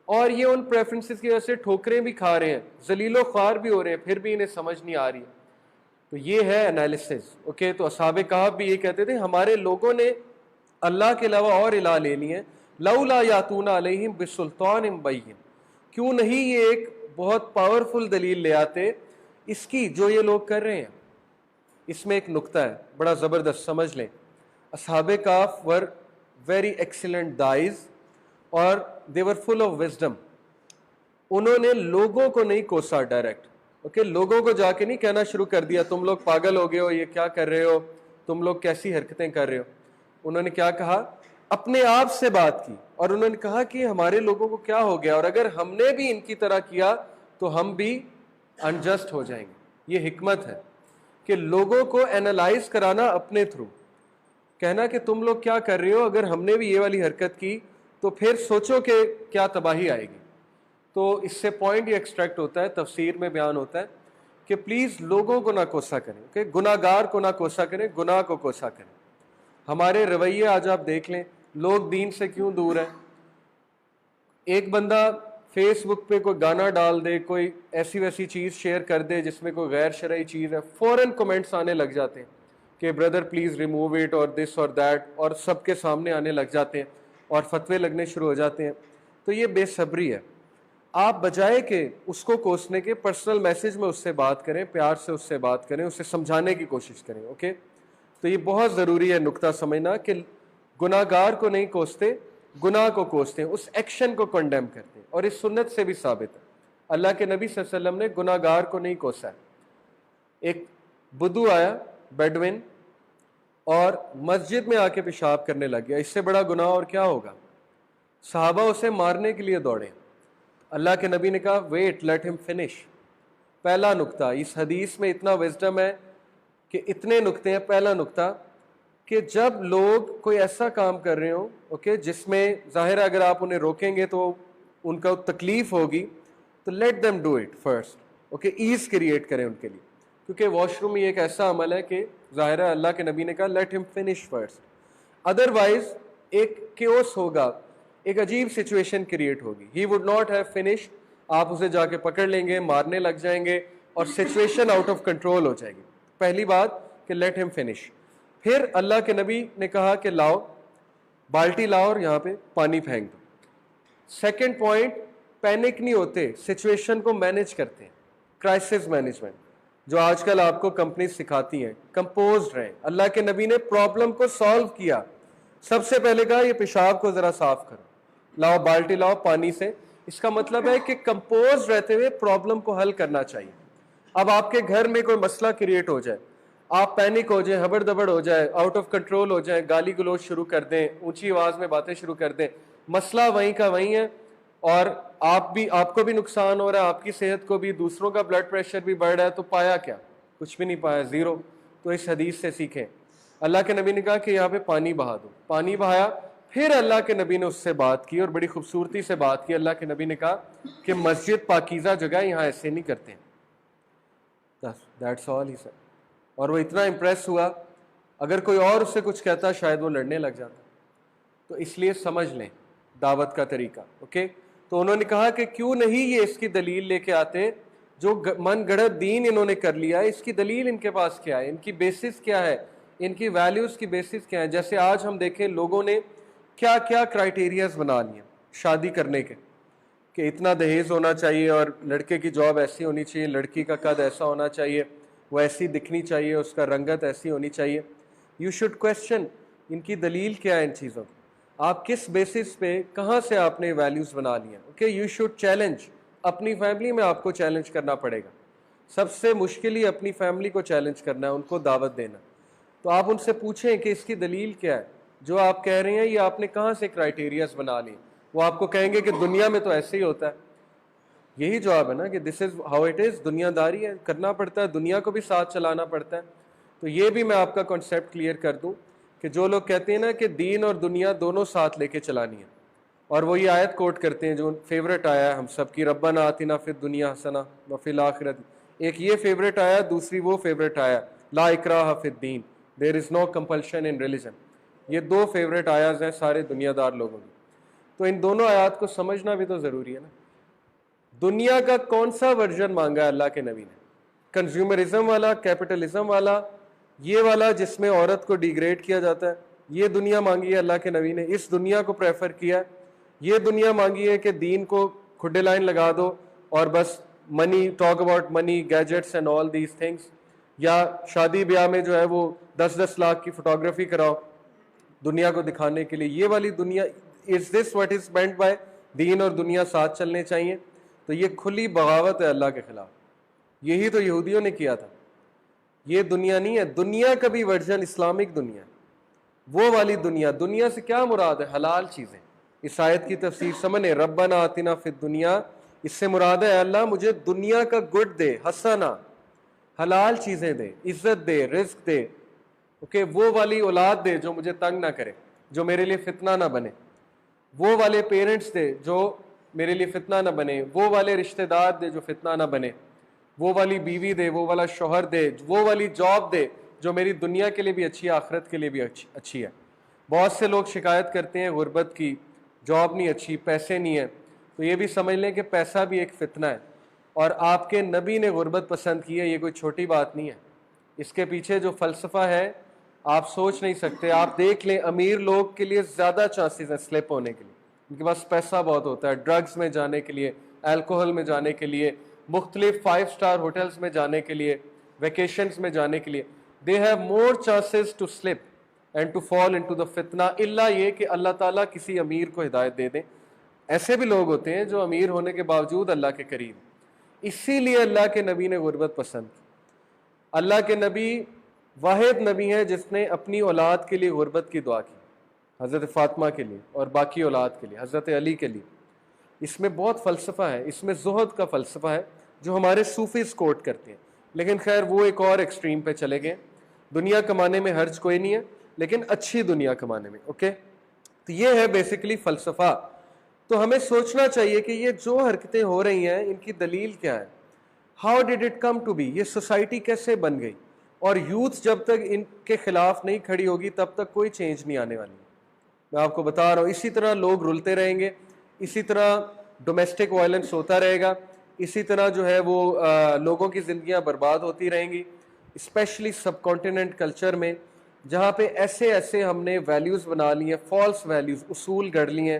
اور یہ ان پریفرنسز کی وجہ سے ٹھوکریں بھی کھا رہے ہیں, ذلیل و خوار بھی ہو رہے ہیں, پھر بھی انہیں سمجھ نہیں آ رہی. تو یہ ہے انالیسس. اوکے, تو اصحاب کہف بھی یہ کہتے تھے ہمارے لوگوں نے اللہ کے علاوہ اور الہ لے لیے, لولا یاتون علیہم بسلطان بین, کیوں نہیں یہ ایک بہت پاورفل دلیل لے آتے اس کی جو یہ لوگ کر رہے ہیں. اس میں ایک نقطہ ہے بڑا زبردست, سمجھ لیں. اصحاب کہف ور ویری ایکسیلنٹ دائز, اور they were full of wisdom. انہوں نے لوگوں کو نہیں کوسا ڈائریکٹ. اوکے لوگوں کو جا کے نہیں کہنا شروع کر دیا تم لوگ پاگل ہو گئے ہو, یہ کیا کر رہے ہو, تم لوگ کیسی حرکتیں کر رہے ہو. انہوں نے کیا کہا, اپنے آپ سے بات کی, اور انہوں نے کہا کہ ہمارے لوگوں کو کیا ہو گیا, اور اگر ہم نے بھی ان کی طرح کیا تو ہم بھی انجسٹ ہو جائیں گے. یہ حکمت ہے کہ لوگوں کو اینالائز کرانا اپنے تھرو, کہنا کہ تم لوگ کیا کر رہے ہو, اگر ہم نے بھی یہ والی حرکت کی تو پھر سوچو کہ کیا تباہی آئے گی. تو اس سے پوائنٹ یہ ایکسٹریکٹ ہوتا ہے, تفسیر میں بیان ہوتا ہے کہ پلیز لوگوں کو نہ کوسا کریں, کہ گناہ گار کو نہ کوسا کریں, گناہ کو کوسا کریں. ہمارے رویے آج آپ دیکھ لیں, لوگ دین سے کیوں دور ہیں. ایک بندہ فیس بک پہ کوئی گانا ڈال دے, کوئی ایسی ویسی چیز شیئر کر دے جس میں کوئی غیر شرعی چیز ہے, فوراً کمنٹس آنے لگ جاتے ہیں کہ بردر پلیز ریموو اٹ اور دس اور دیٹ, اور سب کے سامنے آنے لگ جاتے ہیں اور فتوے لگنے شروع ہو جاتے ہیں. تو یہ بے صبری ہے. آپ بجائے کہ اس کو کوسنے کے پرسنل میسج میں اس سے بات کریں, پیار سے اس سے بات کریں, اسے سمجھانے کی کوشش کریں. اوکے تو یہ بہت ضروری ہے نقطہ سمجھنا کہ گناہ گار کو نہیں کوستے, گناہ کو کوستے ہیں, اس ایکشن کو کنڈیم کرتے ہیں. اور اس سنت سے بھی ثابت ہے, اللہ کے نبی صلی اللہ علیہ وسلم نے گناہ گار کو نہیں کوسا ہے. ایک بدو آیا بیڈوین اور مسجد میں آ کے پیشاب کرنے لگ گیا, اس سے بڑا گناہ اور کیا ہوگا. صحابہ اسے مارنے کے لیے دوڑے, اللہ کے نبی نے کہا ویٹ لیٹ ہم فنش. پہلا نقطہ, اس حدیث میں اتنا وزڈم ہے کہ اتنے نقطے ہیں. پہلا نقطہ کہ جب لوگ کوئی ایسا کام کر رہے ہوں اوکے جس میں ظاہر ہے اگر آپ انہیں روکیں گے تو ان کا تکلیف ہوگی, تو let them do it first. Okay as create کریں ان کے لیے, کیونکہ واش روم یہ ایک ایسا عمل ہے کہ ظاہر ہے اللہ کے نبی نے کہا لیٹ ہم فنش فرسٹ. ادروائز ایک کیوس ہوگا, ایک عجیب سچویشن کریٹ ہوگی. He would not have finish, آپ اسے جا کے پکڑ لیں گے, مارنے لگ جائیں گے اور سچویشن آؤٹ آف کنٹرول ہو جائے گی. پہلی بات کہ لیٹ ہم فنش. پھر اللہ کے نبی نے کہا کہ لاؤ بالٹی لاؤ اور یہاں پہ پانی پھینک دو. سیکنڈ پوائنٹ, پینک نہیں ہوتے, سچویشن کو مینج کرتے ہیں. کرائسس مینجمنٹ جو آج کل آپ کو کمپنیز سکھاتی ہیں, کمپوزڈ رہیں. اللہ کے نبی نے پرابلم کو سالو کیا. سب سے پہلے کہا یہ پیشاب کو ذرا صاف کرو, لاؤ بالٹی لاؤ پانی سے. اس کا مطلب ہے کہ کمپوز رہتے ہوئے پرابلم کو حل کرنا چاہیے. اب آپ کے گھر میں کوئی مسئلہ کریٹ ہو جائے, آپ پینک ہو جائیں, ہبڑ دبڑ ہو جائے, آؤٹ آف کنٹرول ہو جائیں, گالی گلوچ شروع کر دیں, اونچی آواز میں باتیں شروع کر دیں, مسئلہ وہیں کا وہیں ہے, اور آپ کو بھی نقصان ہو رہا ہے, آپ کی صحت کو بھی, دوسروں کا بلڈ پریشر بھی بڑھ رہا ہے, تو پایا کیا؟ کچھ بھی نہیں پایا, زیرو. تو اس حدیث سے سیکھیں. اللہ کے نبی نے کہا کہ یہاں پہ پانی بہا دو, پانی بہایا. پھر اللہ کے نبی نے اس سے بات کی اور بڑی خوبصورتی سے بات کی. اللہ کے نبی نے کہا کہ مسجد پاکیزہ جگہ, یہاں ایسے نہیں کرتے ہیں. That's all he said. اور وہ اتنا امپریس ہوا, اگر کوئی اور اس سے کچھ کہتا شاید وہ لڑنے لگ جاتا. تو اس لیے سمجھ لیں دعوت کا طریقہ. اوکے تو انہوں نے کہا کہ کیوں نہیں یہ اس کی دلیل لے کے آتے, جو من گڑھت دین انہوں نے کر لیا ہے, اس کی دلیل ان کے پاس کیا ہے, ان کی بیسس کیا ہے, ان کی ویلیوز کی بیسس کیا ہے. جیسے آج ہم دیکھیں لوگوں نے کیا کیا کرائٹیریاز بنا لیے شادی کرنے کے, کہ اتنا دہیز ہونا چاہیے, اور لڑکے کی جاب ایسی ہونی چاہیے, لڑکی کا قد ایسا ہونا چاہیے, وہ ایسی دکھنی چاہیے, اس کا رنگت ایسی ہونی چاہیے. یو شوڈ کویسچن ان کی دلیل کیا ہے ان چیزوں کی, آپ کس بیسس پہ, کہاں سے آپ نے ویلیوز بنا لیے. Okay you should challenge. اپنی فیملی میں آپ کو چیلنج کرنا پڑے گا. سب سے مشکل ہی اپنی فیملی کو چیلنج کرنا ہے, ان کو دعوت دینا. تو آپ ان سے پوچھیں کہ اس کی دلیل کیا ہے, جو آپ کہہ رہے ہیں یہ آپ نے کہاں سے کرائٹیریاز بنا لی. وہ آپ کو کہیں گے کہ دنیا میں تو ایسے ہی ہوتا ہے. یہی جواب ہے نا کہ this is how it is. دنیا داری ہے, کرنا پڑتا ہے, دنیا کو بھی ساتھ چلانا پڑتا ہے. تو یہ بھی میں آپ کا کنسیپٹ کلیئر کر دوں کہ جو لوگ کہتے ہیں نا کہ دین اور دنیا دونوں ساتھ لے کے چلانی ہے, اور وہ یہ آیت کوٹ کرتے ہیں جو فیوریٹ آیا ہے ہم سب کی, ربنا آتنا فی الدنیا حسنہ وفی الآخرۃ. ایک یہ فیوریٹ آیا, دوسری وہ فیوریٹ آیا, لا اکراہ فی الدین, دیر از نو کمپلشن ان ریلیجن. یہ دو فیوریٹ آیات ہیں سارے دنیا دار لوگوں کی. تو ان دونوں آیات کو سمجھنا بھی تو ضروری ہے نا. دنیا کا کون سا ورژن مانگا ہے اللہ کے نبی نے, کنزیومرزم والا, کیپٹلزم والا, یہ والا جس میں عورت کو ڈیگریڈ کیا جاتا ہے, یہ دنیا مانگی ہے اللہ کے نبی نے, اس دنیا کو پریفر کیا. یہ دنیا مانگی ہے کہ دین کو کھڈے لائن لگا دو اور بس money, talk about money, gadgets and all these things, یا شادی بیاہ میں جو ہے وہ 10-10 لاکھ کی فوٹوگرافی کراؤ دنیا کو دکھانے کے لیے. یہ والی دنیا, is this what is meant by دین اور دنیا ساتھ چلنے چاہیے؟ تو یہ کھلی بغاوت ہے اللہ کے خلاف. یہی تو یہودیوں نے کیا تھا. یہ دنیا نہیں ہے, دنیا کا بھی ورژن اسلامک دنیا, وہ والی دنیا. دنیا سے کیا مراد ہے؟ حلال چیزیں. اس آیت کی تفسیر سمجھیں, ربنا آتنا فی الدنیا, اس سے مراد ہے اللہ مجھے دنیا کا گڈ دے, حسنا, حلال چیزیں دے, عزت دے, رزق دے, اوکے, وہ والی اولاد دے جو مجھے تنگ نہ کرے, جو میرے لیے فتنہ نہ بنے, وہ والے پیرنٹس دے جو میرے لیے فتنہ نہ بنے, وہ والے رشتہ دار دے جو فتنہ نہ بنے, وہ والی بیوی دے, وہ والا شوہر دے, وہ والی جاب دے جو میری دنیا کے لیے بھی اچھی ہے, آخرت کے لیے بھی اچھی ہے. بہت سے لوگ شکایت کرتے ہیں غربت کی, جاب نہیں اچھی, پیسے نہیں ہیں, تو یہ بھی سمجھ لیں کہ پیسہ بھی ایک فتنہ ہے, اور آپ کے نبی نے غربت پسند کی ہے, یہ کوئی چھوٹی بات نہیں ہے. اس کے پیچھے جو فلسفہ ہے آپ سوچ نہیں سکتے. آپ دیکھ لیں امیر لوگ کے لیے زیادہ چانسز ہیں سلپ ہونے کے لیے, ان کے پاس پیسہ بہت ہوتا ہے, ڈرگز میں جانے کے لیے, الکوہل میں جانے کے لیے, مختلف 5 اسٹار ہوٹلز میں جانے کے لیے, ویکیشنز میں جانے کے لیے. They have more chances to slip and to fall into the فتنہ, الا یہ کہ اللہ تعالیٰ کسی امیر کو ہدایت دے دیں. ایسے بھی لوگ ہوتے ہیں جو امیر ہونے کے باوجود اللہ کے قریب. اسی لیے اللہ کے نبی نے غربت پسند کی. اللہ کے نبی واحد نبی ہیں جس نے اپنی اولاد کے لیے غربت کی دعا کی, حضرت فاطمہ کے لیے اور باقی اولاد کے لیے, حضرت علی کے لیے. اس میں بہت فلسفہ ہے, اس میں زہد کا فلسفہ ہے جو ہمارے صوفیز کوٹ کرتے ہیں, لیکن خیر وہ ایک اور ایکسٹریم پہ چلے گئے. دنیا کمانے میں حرج کوئی نہیں ہے, لیکن اچھی دنیا کمانے میں. اوکے, تو یہ ہے بیسیکلی فلسفہ. تو ہمیں سوچنا چاہیے کہ یہ جو حرکتیں ہو رہی ہیں ان کی دلیل کیا ہے, how did it come to be, یہ سوسائٹی کیسے بن گئی. اور یوتھ جب تک ان کے خلاف نہیں کھڑی ہوگی تب تک کوئی چینج نہیں آنے والی. میں آپ کو بتا رہا ہوں, اسی طرح لوگ رلتے رہیں گے, اسی طرح ڈومیسٹک وائلنس ہوتا رہے گا, اسی طرح جو ہے وہ لوگوں کی زندگیاں برباد ہوتی رہیں گی, اسپیشلی سب کانٹیننٹ کلچر میں, جہاں پہ ایسے ہم نے ویلیوز بنا لی ہیں, فالس ویلیوز, اصول گڑھ لی ہیں,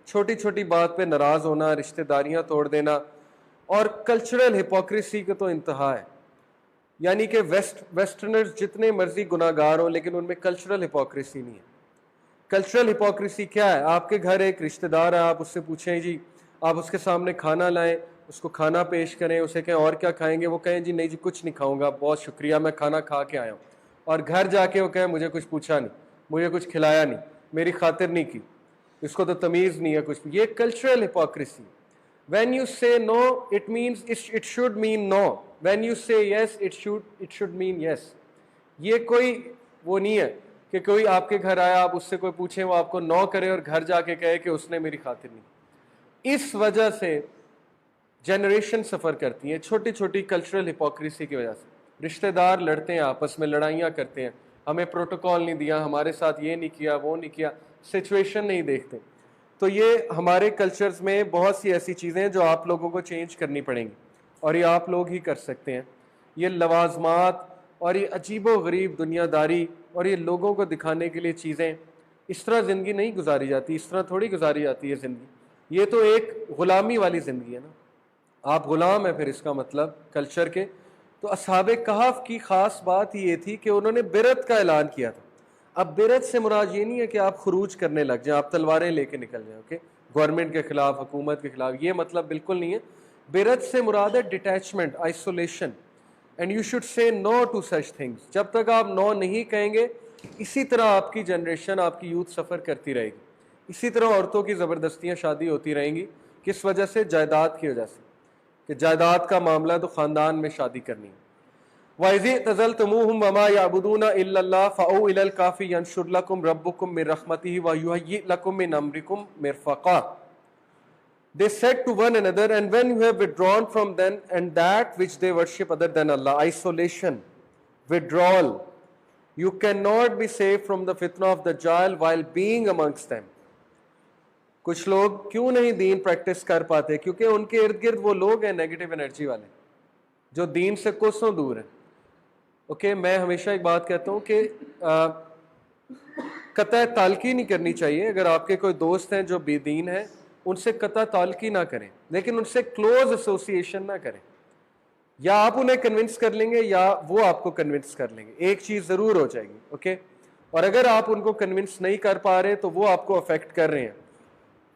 چھوٹی چھوٹی بات پہ ناراض ہونا, رشتہ داریاں توڑ دینا, اور کلچرل ہپوکریسی کا تو انتہا ہے. یعنی کہ ویسٹرنرز جتنے مرضی گناہ گار ہوں لیکن ان میں کلچرل ہپوکریسی نہیں ہے. کلچرل ہپوکریسی کیا ہے؟ آپ کے گھر ایک رشتہ دار ہے, آپ اس سے پوچھیں جی, آپ اس کے سامنے کھانا لائیں, اس کو کھانا پیش کریں, اسے کہیں اور کیا کھائیں گے, وہ کہیں جی نہیں جی کچھ نہیں کھاؤں گا, بہت شکریہ میں کھانا کھا کے آیا ہوں. اور گھر جا کے وہ کہیں مجھے کچھ پوچھا نہیں, مجھے کچھ کھلایا نہیں, میری خاطر نہیں کی, اس کو تو تمیز نہیں ہے کچھ. یہ cultural hypocrisy. When you say no, it means it should mean no. When you say yes, it should mean yes. یہ کوئی وہ نہیں ہے کہ کوئی آپ کے گھر آیا, آپ اس سے کوئی پوچھیں, وہ آپ کو نو کرے اور گھر جا کے کہے کہ اس نے میری خاطر نہیں. اس وجہ سے جنریشن سفر کرتی ہیں, چھوٹی چھوٹی کلچرل ہپوکریسی کی وجہ سے. رشتہ دار لڑتے ہیں, آپس میں لڑائیاں کرتے ہیں, ہمیں پروٹوکول نہیں دیا, ہمارے ساتھ یہ نہیں کیا, وہ نہیں کیا, سچویشن نہیں دیکھتے. تو یہ ہمارے کلچرز میں بہت سی ایسی چیزیں ہیں جو آپ لوگوں کو چینج کرنی پڑیں گی, اور یہ آپ لوگ ہی کر سکتے ہیں. یہ لوازمات اور یہ عجیب و غریب دنیا داری اور یہ لوگوں کو دکھانے کے لیے چیزیں, اس طرح زندگی نہیں گزاری جاتی, اس طرح تھوڑی گزاری جاتی ہے زندگی. یہ تو ایک غلامی والی زندگی ہے نا, آپ غلام ہیں پھر اس کا مطلب کلچر کے. تو اصحاب کہف کی خاص بات یہ تھی کہ انہوں نے بیرت کا اعلان کیا تھا. اب بیرت سے مراد یہ نہیں ہے کہ آپ خروج کرنے لگ جائیں, آپ تلواریں لے کے نکل جائیں, اوکے, گورنمنٹ کے خلاف, حکومت کے خلاف, یہ مطلب بالکل نہیں ہے. بیرت سے مراد ہے detachment, isolation, and you should say no to such things. جب تک آپ نو نہیں کہیں گے, اسی طرح آپ کی جنریشن, آپ کی یوتھ سفر کرتی رہے گی. اسی طرح عورتوں کی زبردستیاں شادی ہوتی رہیں گی. کس وجہ سے؟ جائیداد کی وجہ سے, کہ جائیداد کا معاملہ تو خاندان میں شادی کرنی ہے. وَإِذِ اعْتَزَلْتُمُوهُمْ وَمَا يَعْبُدُونَ إِلَّا اللَّهَ فَأَوْا إِلَى الْكَهْفِ يَنشُرْ لَكُمْ رَبُّكُمْ مِنْ رَحْمَتِهِ وَيُهَيِّئْ لَكُمْ مِنْ أَمْرِكُمْ مِرْفَقًا. They said to one another, and when you have withdrawn from them and that which they worship other than Allah, isolation, withdrawal, you cannot be saved from the fitna of the Dajjal while being amongst them. کچھ لوگ کیوں نہیں دین practice کر پاتے؟ کیونکہ ان کے ارد گرد وہ لوگ ہیں نیگیٹو انرجی والے جو دین سے کوسوں دور ہیں. اوکے, میں ہمیشہ ایک بات کہتا ہوں کہ قطع تعلقی نہیں کرنی چاہیے. اگر آپ کے کوئی دوست ہیں جو بے دین ہیں, ان سے قطع تعلقی نہ کریں, لیکن ان سے کلوز ایسوسیشن نہ کریں. یا آپ انہیں کنونس کر لیں گے یا وہ آپ کو کنونس کر لیں گے, ایک چیز ضرور ہو جائے گی. اوکے, اور اگر آپ ان کو کنونس نہیں کر پا رہے تو وہ آپ کو افیکٹ کر رہے ہیں.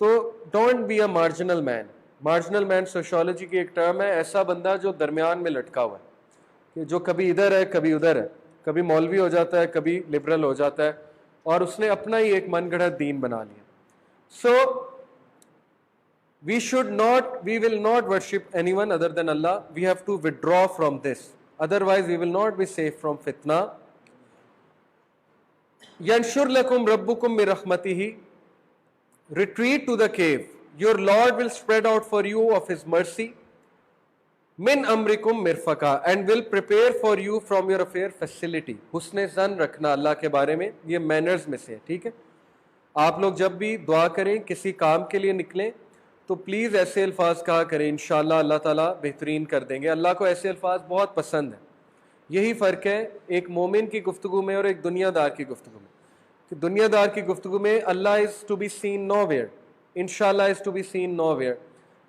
تو don't be a marginal man. Marginal man sociology کی ایک ٹرم ہے، ایسا بندہ جو درمیان میں لٹکا ہوا ہے، کہ جو کبھی ادھر ہے کبھی ادھر ہے، کبھی مولوی ہو جاتا ہے کبھی لبرل ہو جاتا ہے، اور اس نے اپنا ہی ایک من گھڑت دین بنا لیا. سو we will not worship anyone other than Allah. We have to withdraw from this, otherwise we will not be safe from fitna. yanshur lakum rabbukum min rahmatihi, retreat to the cave, your Lord will spread out for you of his mercy, min amrikum mirfaqa, and will prepare for you from your affair facility. حسن ظن رکھنا اللہ کے بارے میں، یہ manners میں سے ہے. ٹھیک ہے، آپ لوگ جب بھی دعا کریں کسی کام کے لیے نکلیں تو پلیز ایسے الفاظ کہا کریں، انشاءاللہ اللہ تعالیٰ بہترین کر دیں گے. اللہ کو ایسے الفاظ بہت پسند ہیں. یہی فرق ہے ایک مومن کی گفتگو میں اور ایک دنیا دار کی گفتگو میں، کہ دنیا دار کی گفتگو میں Allah is to be seen nowhere, انشاءاللہ is to be seen nowhere.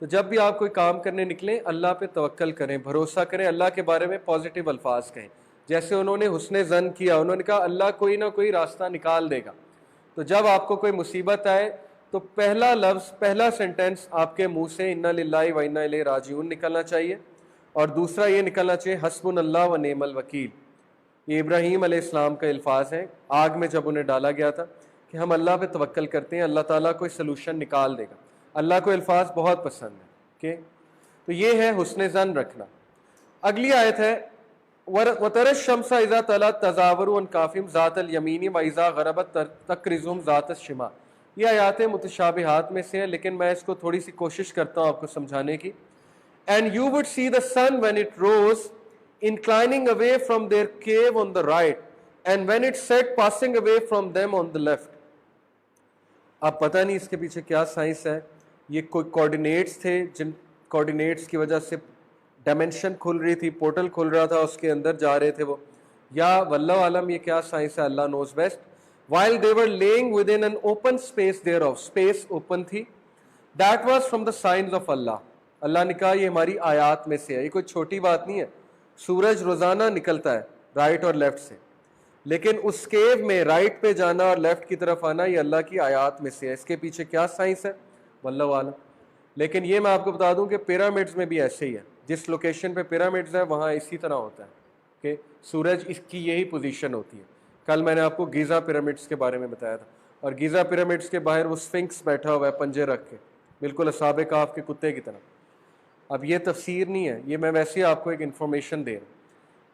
تو جب بھی آپ کوئی کام کرنے نکلیں اللہ پہ توکل کریں، بھروسہ کریں، اللہ کے بارے میں پازیٹیو الفاظ کہیں. جیسے انہوں نے حسن ظن کیا، انہوں نے کہا اللہ کوئی نہ کوئی راستہ نکال دے گا. تو جب آپ کو کوئی مصیبت آئے تو پہلا لفظ، پہلا سینٹنس آپ کے منہ سے انا للہ و انا الیہ راجعون نکلنا چاہیے، اور دوسرا یہ نکلنا چاہیے حسبنا اللہ و نعم الوکیل. یہ ابراہیم علیہ السلام کا الفاظ ہے آگ میں جب انہیں ڈالا گیا تھا، کہ ہم اللہ پہ توکل کرتے ہیں، اللہ تعالیٰ کوئی سلوشن نکال دے گا. اللہ کو الفاظ بہت پسند ہیں. تو یہ ہے حسن ظن رکھنا. اگلی آیت ہے وَتَرَى الشَّمْسَ إِذَا طَلَعَتْ تَزَاوَرُ عَنْ كَهْفِهِمْ ذَاتَ الْيَمِينِ وَإِذَا غَرَبَتْ تَقْرِضُهُمْ ذَاتَ الشِّمَالِ. یہ آیات متشابہات میں سے ہے، لیکن میں اس کو تھوڑی سی کوشش کرتا ہوں آپ کو سمجھانے کی. And you would see the sun when it rose inclining away from their cave on the right, and when it set passing away from them on the left. اب پتہ نہیں اس کے پیچھے کیا سائنس ہے. یہ کوئی کوآرڈینیٹس تھے جن کوآرڈینیٹس کی وجہ سے ڈائمینشن کھل رہی تھی، پورٹل کھل رہا تھا، اس کے اندر جا رہے تھے وہ، یا واللہ عالم یہ کیا سائنس ہے، Allah knows best. while they were laying within an open space thereof, space open تھی, that was from the signs of Allah. اللہ نے کہا یہ ہماری آیات میں سے ہے. یہ کوئی چھوٹی بات نہیں ہے. سورج روزانہ نکلتا ہے رائٹ اور لیفٹ سے، لیکن اس کیو میں رائٹ پہ جانا اور لیفٹ کی طرف آنا یہ اللہ کی آیات میں سے ہے. اس کے پیچھے کیا سائنس ہے واللہ عالم. لیکن یہ میں آپ کو بتا دوں کہ پیرامڈز میں بھی ایسے ہی ہے. جس لوکیشن پہ پیرامڈز ہے وہاں اسی طرح ہوتا ہے کہ سورج اس کی یہی پوزیشن ہوتی ہے. کل میں نے آپ کو گیزا پیرامڈز کے بارے میں بتایا تھا، اور گیزا پیرامڈز کے باہر وہ سفنکس بیٹھا ہوا ہے پنجے رکھ کے، بالکل اصحاب کہف کے کتے کی طرح. اب یہ تفسیر نہیں ہے، یہ میں ویسے آپ کو ایک انفارمیشن دے رہا ہوں.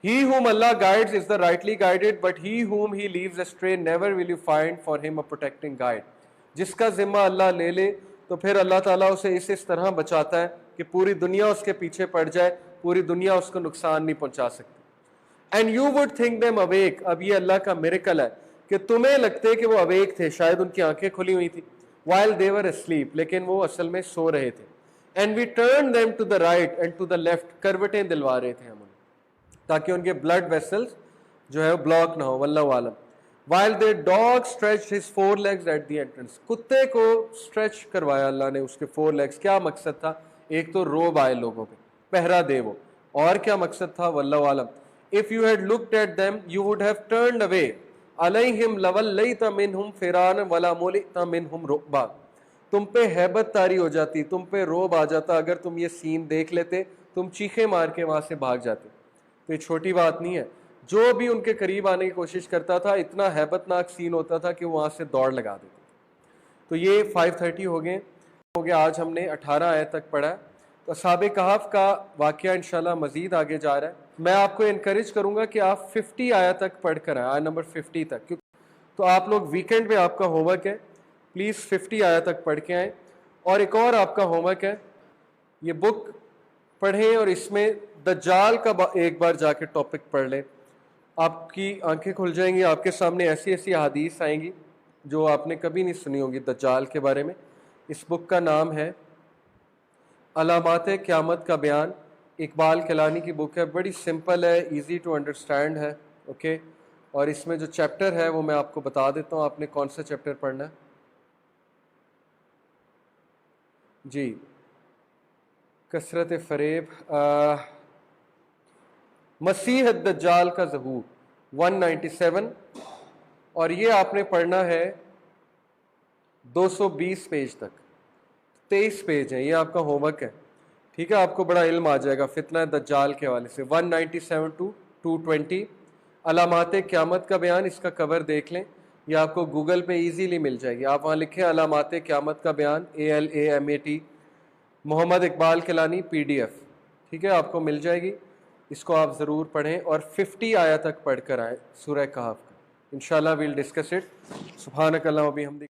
He whom Allah guides is the rightly guided, but he whom he leaves astray never will you find for him a protecting guide. جس کا ذمہ اللہ لے لے تو پھر اللہ تعالیٰ اسے اس طرح بچاتا ہے کہ پوری دنیا اس کے پیچھے پڑ جائے، پوری دنیا اس کو نقصان نہیں پہنچا سکتی. And you would think them awake. اب یہ اللہ کا میریکل ہے کہ تمہیں لگتے کہ وہ awake تھے، شاید ان کی آنکھیں کھلی ہوئی تھی، while they were asleep، لیکن وہ اصل میں سو رہے تھے. And we turned them to the right and to the left. کروٹیں دلوا رہے تھے ہم انہیں تاکہ ان کے بلڈ ویسلز جو ہے بلاک نہ ہو واللہ عالم. While their dog stretched his 4 legs at the entrance. کتے کو اسٹریچ کروایا اللہ نے اس کے 4 legs. کیا مقصد تھا؟ ایک تو روب آئے لوگوں پہ، پہرا دے وہ، اور کیا مقصد تھا واللہ عالم. If you had looked at them, you would have turned away. علیہم لولیت منہم فرارا ولا ملئت منہم رعبا. تم پہ ہیبت طاری ہو جاتی، تم پہ روب آ جاتا اگر تم یہ سین دیکھ لیتے، تم چیخیں مار کے وہاں سے بھاگ جاتے. تو یہ چھوٹی بات نہیں ہے. جو بھی ان کے قریب آنے کی کوشش کرتا تھا اتنا ہیبت ناک سین ہوتا تھا کہ وہاں سے دوڑ لگا دیتے. تو یہ 5:30 ہو گئے. آج ہم نے 18 آیت تک پڑھا. تو اصحاب کہف کا واقعہ انشاءاللہ مزید آگے جا رہا ہے. میں آپ کو انکریج کروں گا کہ آپ 50 آیت تک پڑھ کر آئیں، آیت نمبر 50 تک. تو آپ لوگ ویکینڈ پہ آپ کا ہوم ورک ہے، پلیز 50 آیت تک پڑھ کے آئیں. اور ایک اور آپ کا ہوم ورک ہے، یہ بک پڑھیں اور اس میں دجال کا ایک بار جا کے ٹاپک پڑھ لیں. آپ کی آنکھیں کھل جائیں گی، آپ کے سامنے ایسی ایسی احادیث آئیں گی جو آپ نے کبھی نہیں سنی ہوگی دجال کے بارے میں. اس بک کا نام ہے علامات قیامت کا بیان. اقبال کیلانی کی بک ہے، بڑی سمپل ہے، ایزی ٹو انڈرسٹینڈ ہے. اوکے، اور اس میں جو چیپٹر ہے وہ میں آپ کو بتا دیتا ہوں. آپ نے کون سا چیپٹر پڑھنا ہے؟ جی، کثرت فریب، مسیح الدجال کا ظہور 197. اور یہ آپ نے پڑھنا ہے 220 پیج تک. 23 پیج ہیں, یہ آپ کا ہوم ورک ہے, ٹھیک ہے. آپ کو بڑا علم آ جائے گا فتنہ دجال کے حوالے سے. 197 to 220 علامات قیامت کا بیان, اس کا کور دیکھ لیں, یہ آپ کو گوگل پہ ایزیلی مل جائے گی. آپ وہاں لکھیں علامات قیامت کا بیان, ALAMAT, محمد اقبال کیلانی PDF, ٹھیک ہے, آپ کو مل جائے گی. اس کو آپ ضرور پڑھیں اور 50 آیا تک پڑھ کر آئیں سورہ کہف کا. انشاءاللہ ویل ڈسکس اٹ. سبحانک اللہم و بحمدک.